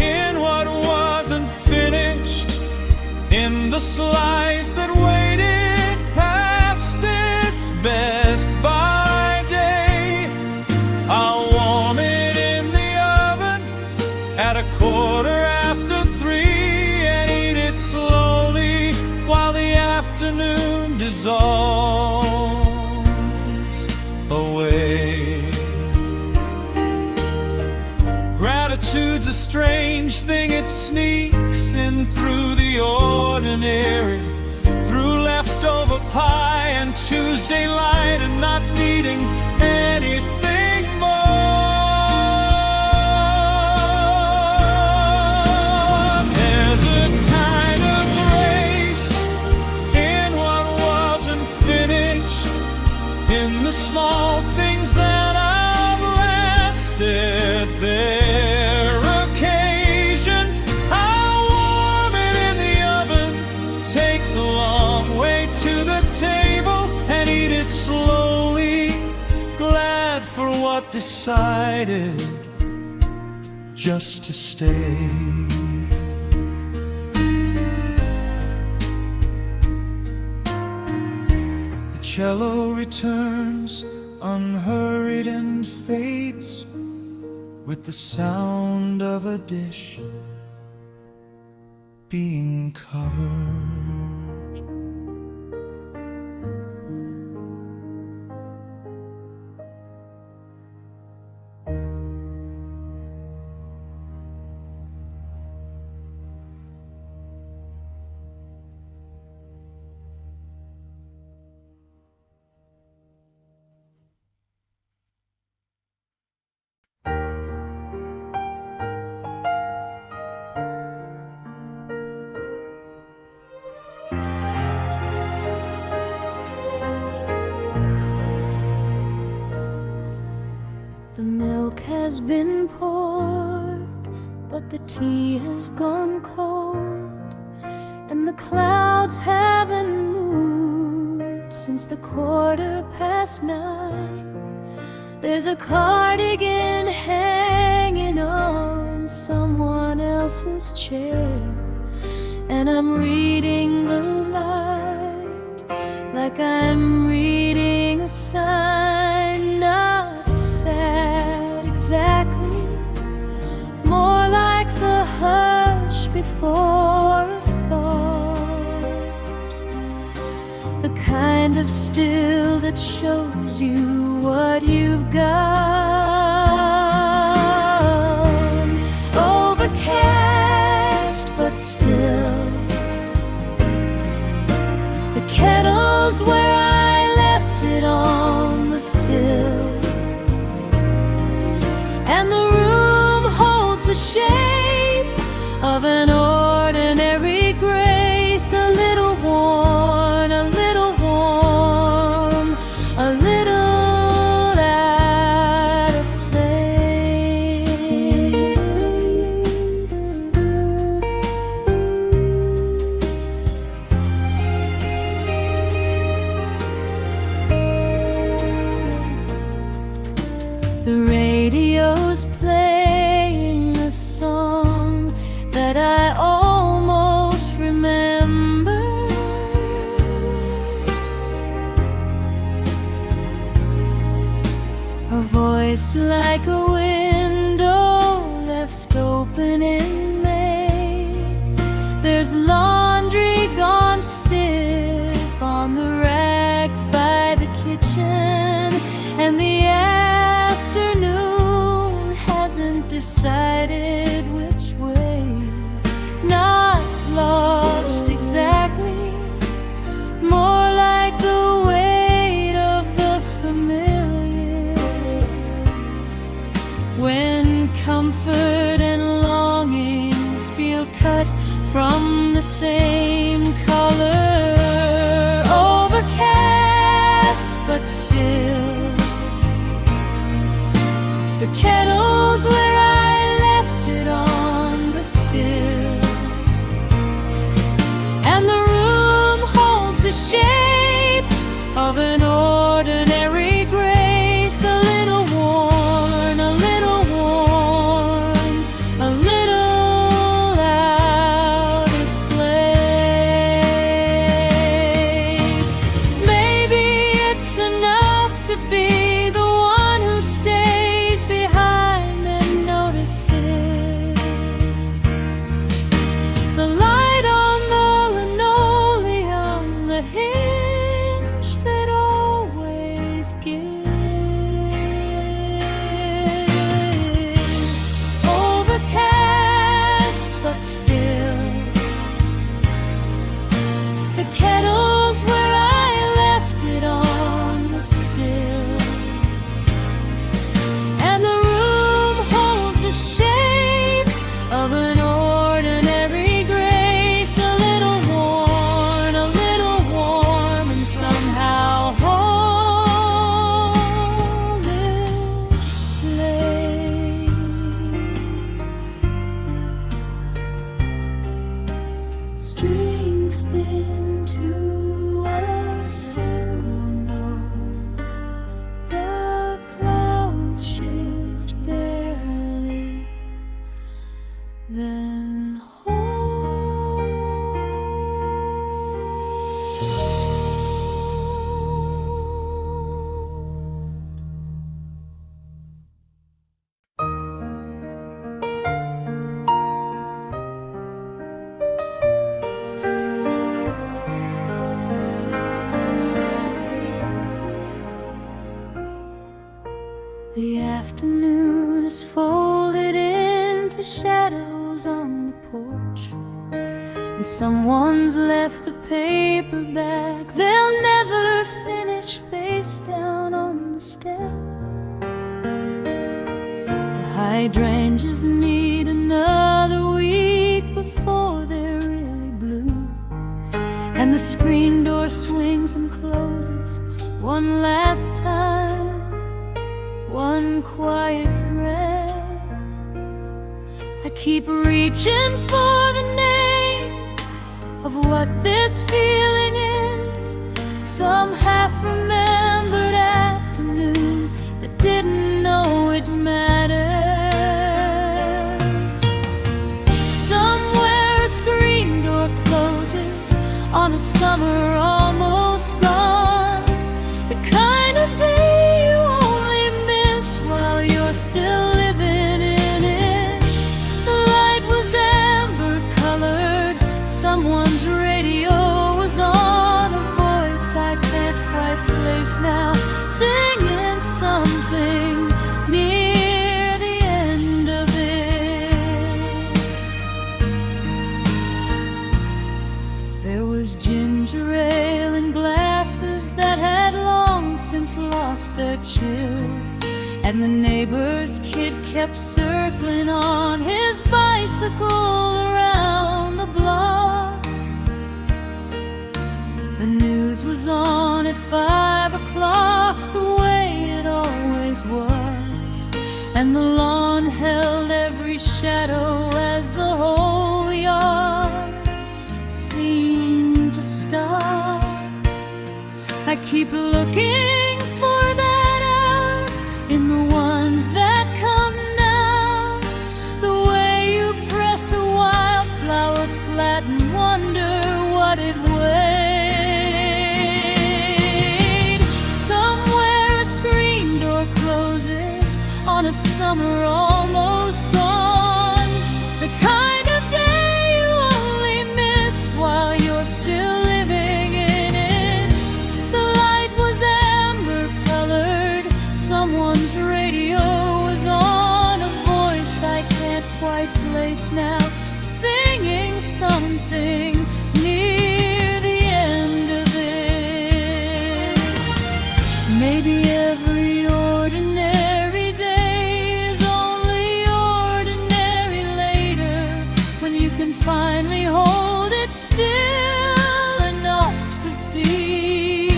in what wasn't finished, in the slice that waited past its best by day. I'll warm it in the oven at 3:15 and eat it slowly while the afternoon dissolves away. Gratitude's a strange thing, it sneaks in through the ordinary, through leftover pie and Tuesday light and not needing anything more. There's a kind of grace in what wasn't finished, in the small things that I've lasted their occasion. I'll warm it in the oven, take the long way to the table and eat it slowly, glad for what decided just to stay. The cello returns unhurried and fades with the sound of a dish being covered. The milk has been poured, but the tea has gone cold, and the clouds haven't moved since the 9:15. There's a cardigan hanging on someone else's chair, and I'm reading the light like I'm reading a sign, not sad exactly, more like the hush before a thought, the kind of still that shows you what you've got. Overcast, but still, the kettle's where I left it on the sill, and the room holds the shape of an ordinary grace, a little worn, a little warm, a little out of place. The radio's playing a song that I almost remember, A voice like a window left open in May. There's laundry gone stiff on the rack by the kitchen, and the afternoon hasn't decided which way. Not lost exactly, more like the weight of the familiar. When comfort and longing feel cut from the same color. Overcast, but still. The kettle's where I left it on the sill, and the room holds the shape of an ordinary grace. A little worn, a little worn, a little out of place. Maybe it's enough to be the one who stays behind and notices the light on the linoleum, the hinge that always gives. Overcast, but still. The kettle's where I left it on the sill, and the room holds the shape of an ordinary grace. A little worn, a little warm, and somehow home is place. Strings thin to a single note, the clouds shift barely, then the afternoon is folded into shadows on the porch, and someone's left the paper bag they'll never finish face down on the step. The hydrangeas need another week before they're really blue, and the screen door swings and closes one last time. One quiet breath, I keep reaching for the name of what this feeling is. Some half-remembered afternoon that didn't know it mattered. Somewhere a screen door closes on a summer almost gone, the kind of day you only miss while you're still living in it. The light was amber colored, someone's radio was on, a voice I can't quite place now, singing something near the end of it. There was ginger ale in glasses that had long since lost their chill, and the neighbor's kid kept circling on his bicycle around the block. The news was on at 5 o'clock, the way it always was, and the lawn held every shadow as the whole yard seemed to stop. I keep looking for that hour in the ones that come now, the way you press a wildflower flat and wonder what it weighed. Somewhere a screen door closes on a summer almost gone. The kind of day you only miss while you're still living in it. The light was amber colored, someone's radio was on, a voice I can't quite place now, singing something near the end of it. Maybe every ordinary day is only ordinary later, when you can finally hold it still enough to see.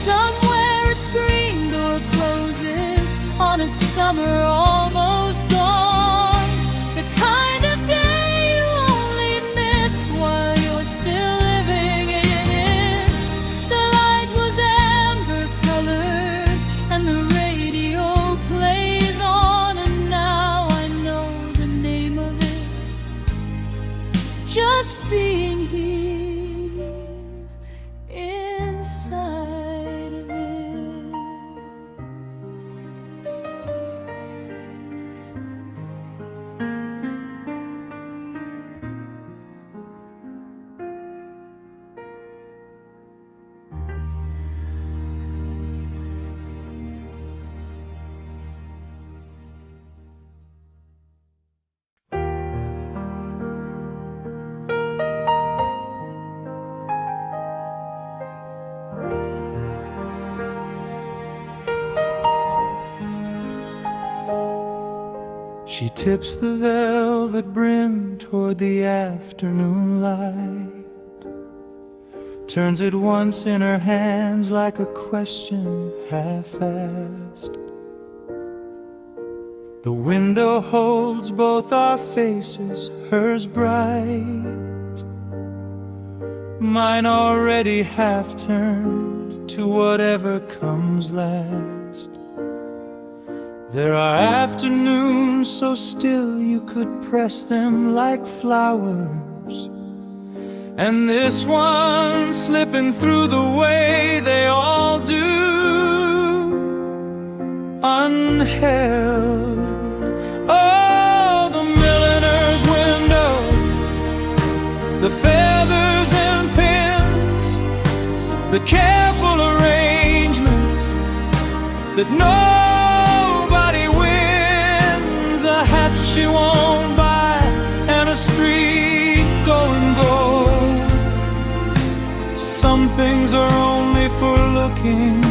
Somewhere a screen door closes on a summer almost gone. The kind of day you only miss while you're still living in it. The light was amber colored and the radio plays on, and now I know the name of it. Just being here inside of it. She tips the velvet brim toward the afternoon light, turns it once in her hands like a question half-asked. The window holds both our faces, hers bright, mine already half-turned to whatever comes last. There are afternoons so still you could press them like flowers, and this one slipping through the way they all do, unheld. Oh, the milliner's window, the feathers and pins, the careful arrangements that nobody wins, a hat she won't buy and a street going gold. Some things are only for looking,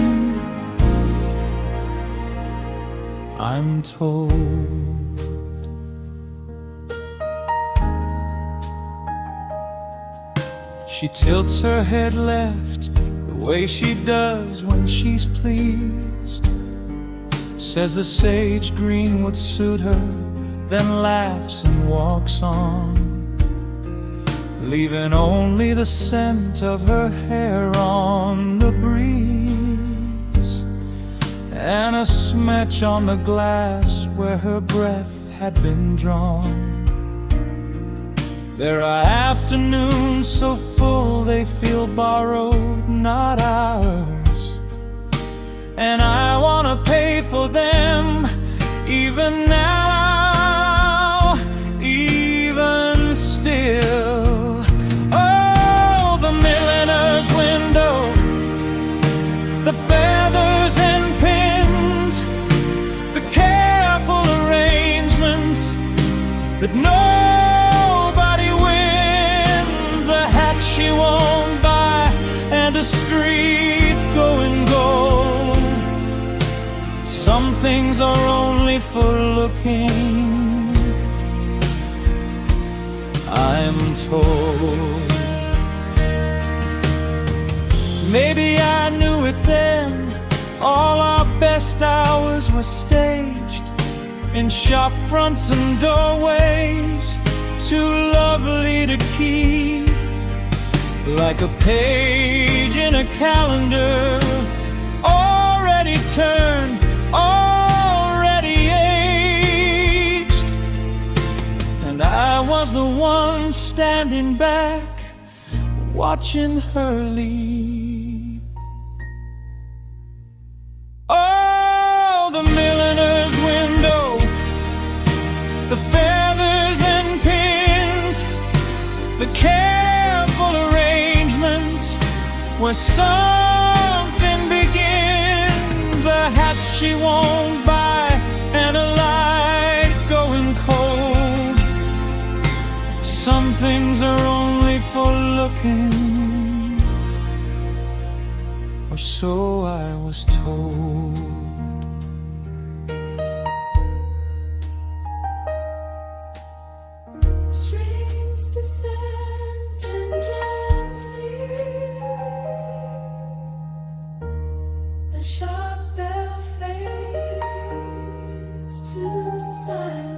I'm told. She tilts her head left the way she does when she's pleased, says the sage green would suit her, then laughs and walks on, leaving only the scent of her hair on the breeze, and a smudge on the glass where her breath had been drawn. There are afternoons so full they feel borrowed, not ours, and I wanna pay for them even now, even still. Oh, the milliner's window, the feathers and pins, the careful arrangements that nobody wins, a hat she won't buy and a street going gold. Some things are only for looking, I'm told. Maybe I knew it then, all our best hours were staged in shop fronts and doorways, too lovely to keep, like a page in a calendar, already turned, already aged. And I was the one standing back, watching her leave. where something begins, a hat she won't buy and a light going cold. Some things are only for looking, or so I was told. Strings descend gently, the sharp bell fades to silence.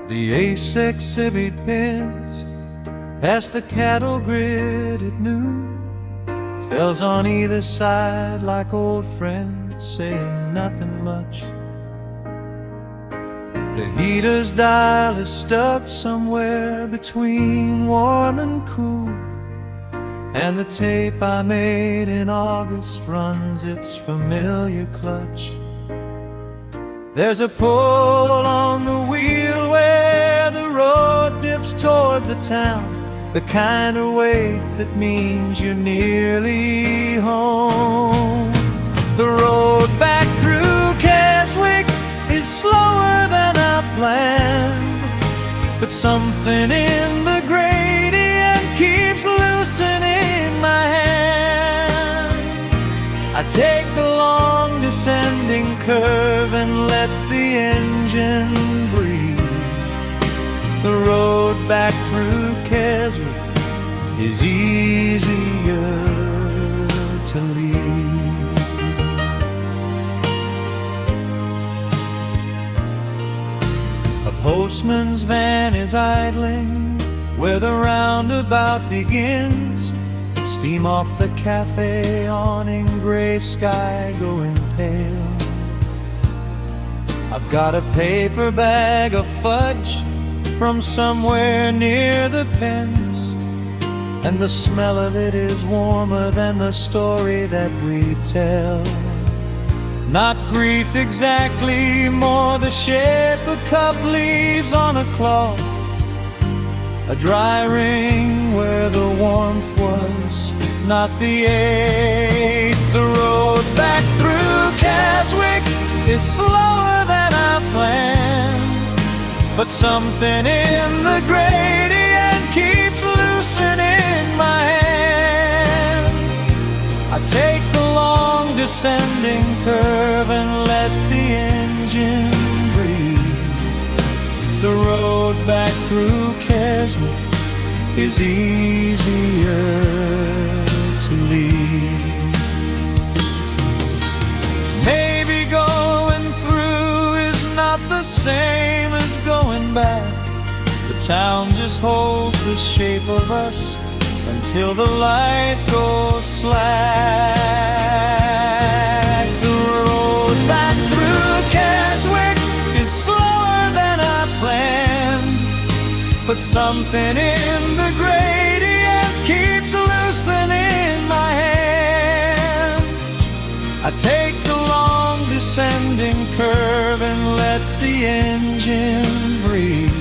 The Ace exhibit pins past the cattle grid at noon, fells on either side like old friends saying nothing much. The heater's dial is stuck somewhere between warm and cool, and the tape I made in August runs its familiar clutch. There's a pull on the wheel where the road dips toward the town, the kind of weight that means you're nearly home. The road back through Keswick is slower than I planned, but something in the gradient keeps loosening my hand. I take the long descending curve and let the engine breathe. The road back through Keswick is easier to leave. A postman's van is idling where the roundabout begins. Steam off the cafe awning, gray sky going pale. I've got a paper bag of fudge from somewhere near the pens, and the smell of it is warmer than the story that we tell. Not grief exactly, more the shape of cup leaves on a cloth, a dry ring where the warmth was, not the ache. The road back through Keswick is slower than I planned, but something in the gradient keeps loosening my hand. I take the long descending curve and let the engine breathe. The road back through Keswick is easier to leave. Maybe going through is not the same as going back. The town just holds the shape of us until the light goes slack. The road back through Keswick is slower than I planned, but something in the gradient keeps loosening my hand. I take the long descending curve and let the engine breathe.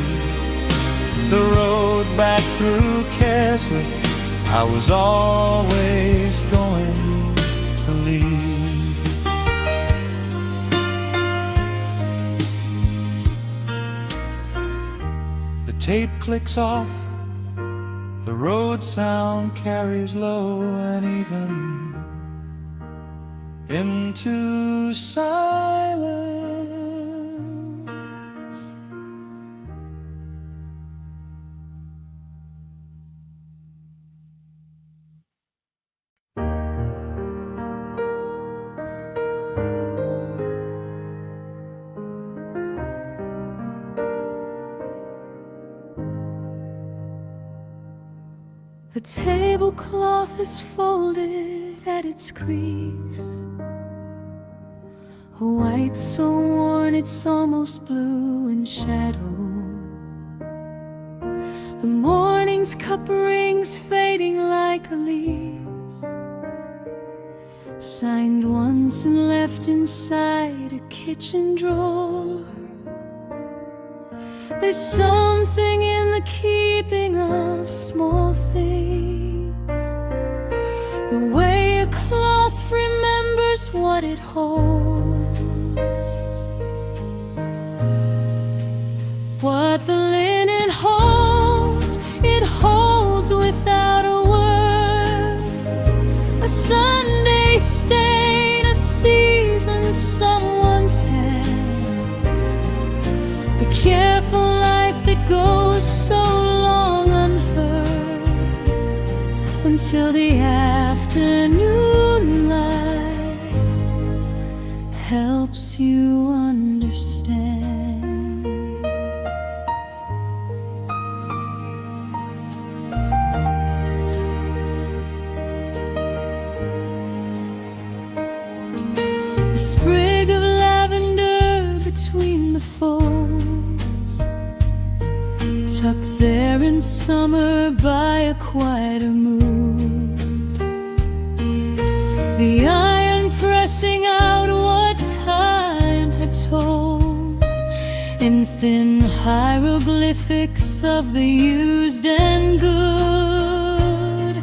The road back through Keswick I was always going to leave. The tape clicks off, the road sound carries low and even into silence. The tablecloth is folded at its crease. white so worn it's almost blue in shadow. The morning's cup rings fading like a leaf, signed once and left inside a kitchen drawer. There's something in the keeping of small things, the way a cloth remembers what it holds, what the linen holds, it holds without a word. A Sunday stain, a season, someone's hand, the careful life that goes so long unheard, until the afternoon light helps you understand. A sprig of lavender between the folds, tucked there in summer by a quieter mood. The iron pressing out what time had told, in thin hieroglyphics of the used and good.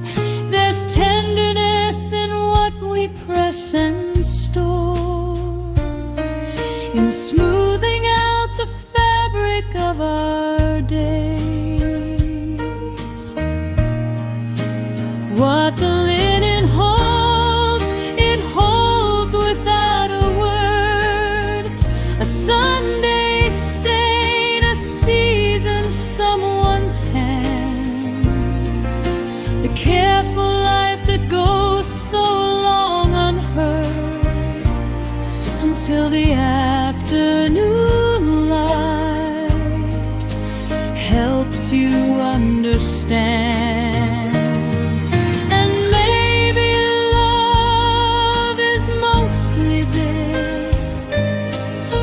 There's tenderness in what we press and store, in smoothing out the fabric of our days. What the linen holds, it holds without a word. A Sunday stain, a season, someone's hand, the careful life that goes so long unheard, until the afternoon light helps you understand. And maybe love is mostly this,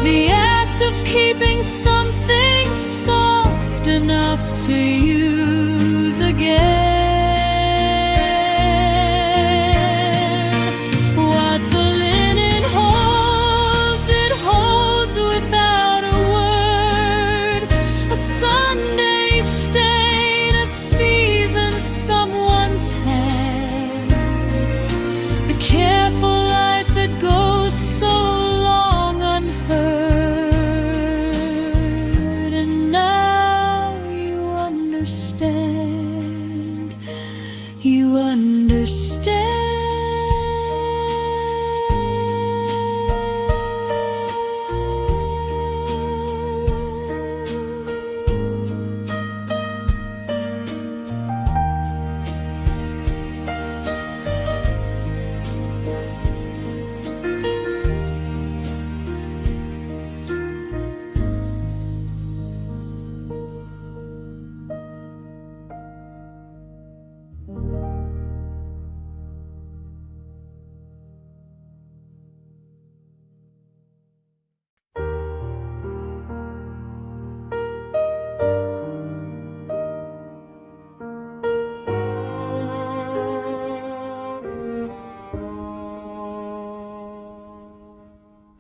the act of keeping something soft enough to use again. What the linen holds, it holds without a word. A Sunday stain, a season, someone's hand, the careful life that goes so long unheard. And now you understand, you understand.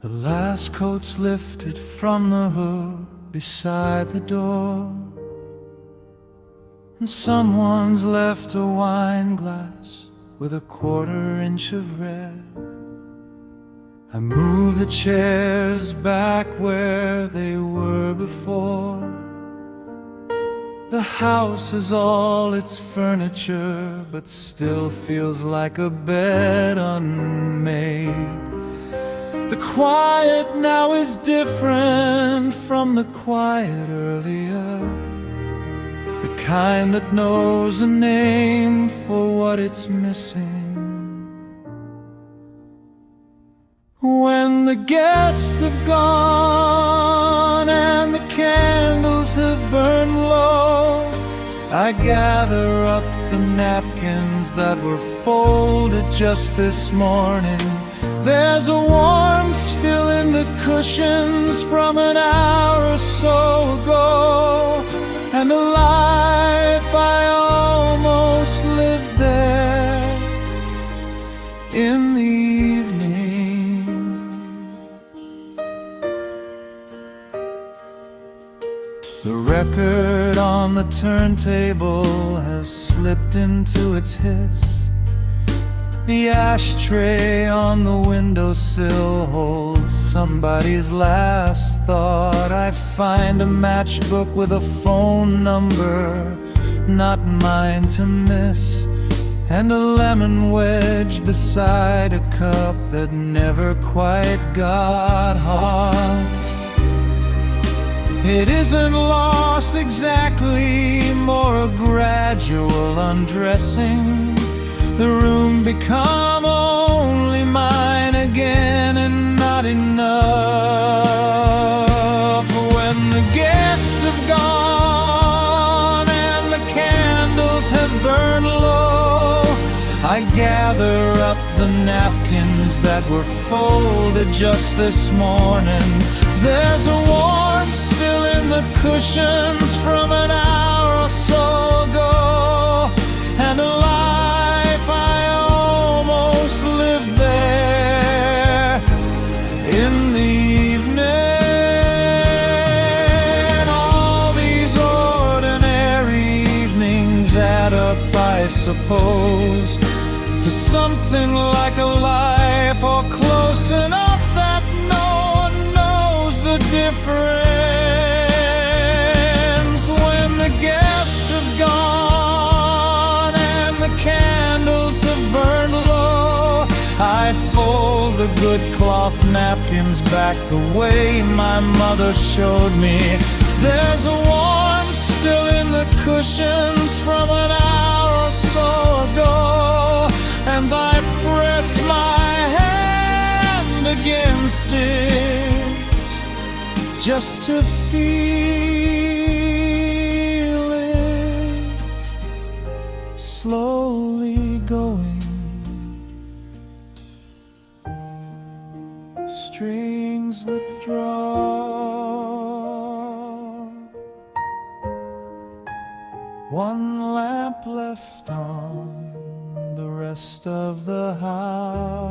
The last coat's lifted from the hook beside the door, and someone's left a wine glass with a 1/4 inch of red. I move the chairs back where they were before. The house is all its furniture, but still feels like a bed unmade. The quiet now is different from the quiet earlier, the kind that knows a name for what it's missing. When the guests have gone and the candles have burned low, I gather up the napkins that were folded just this morning, There's a warmth still in the cushions from an hour or so ago, and a life I almost lived there in the evening. The record on the turntable has slipped into its hiss. The ashtray on the windowsill holds somebody's last thought. I find a matchbook with a phone number not mine to miss, and a lemon wedge beside a cup that never quite got hot. It isn't loss exactly, more a gradual undressing. The room become only mine again, and not enough. When the guests have gone and the candles have burned low, I gather up the napkins that were folded just this morning. There's a warmth still in the cushions from an hour or so ago, and a life I almost lived there in the evening. All these ordinary evenings add up, I suppose, to something like a life, or close enough that no one knows the difference. When the guests have gone and the candles have burned low, I fold the good cloth napkins back the way my mother showed me. There's a warmth still in the cushions from an hour or so ago, and I press my hand against it just to feel it slowly going. Strings withdraw, one lamp left on, the rest of the house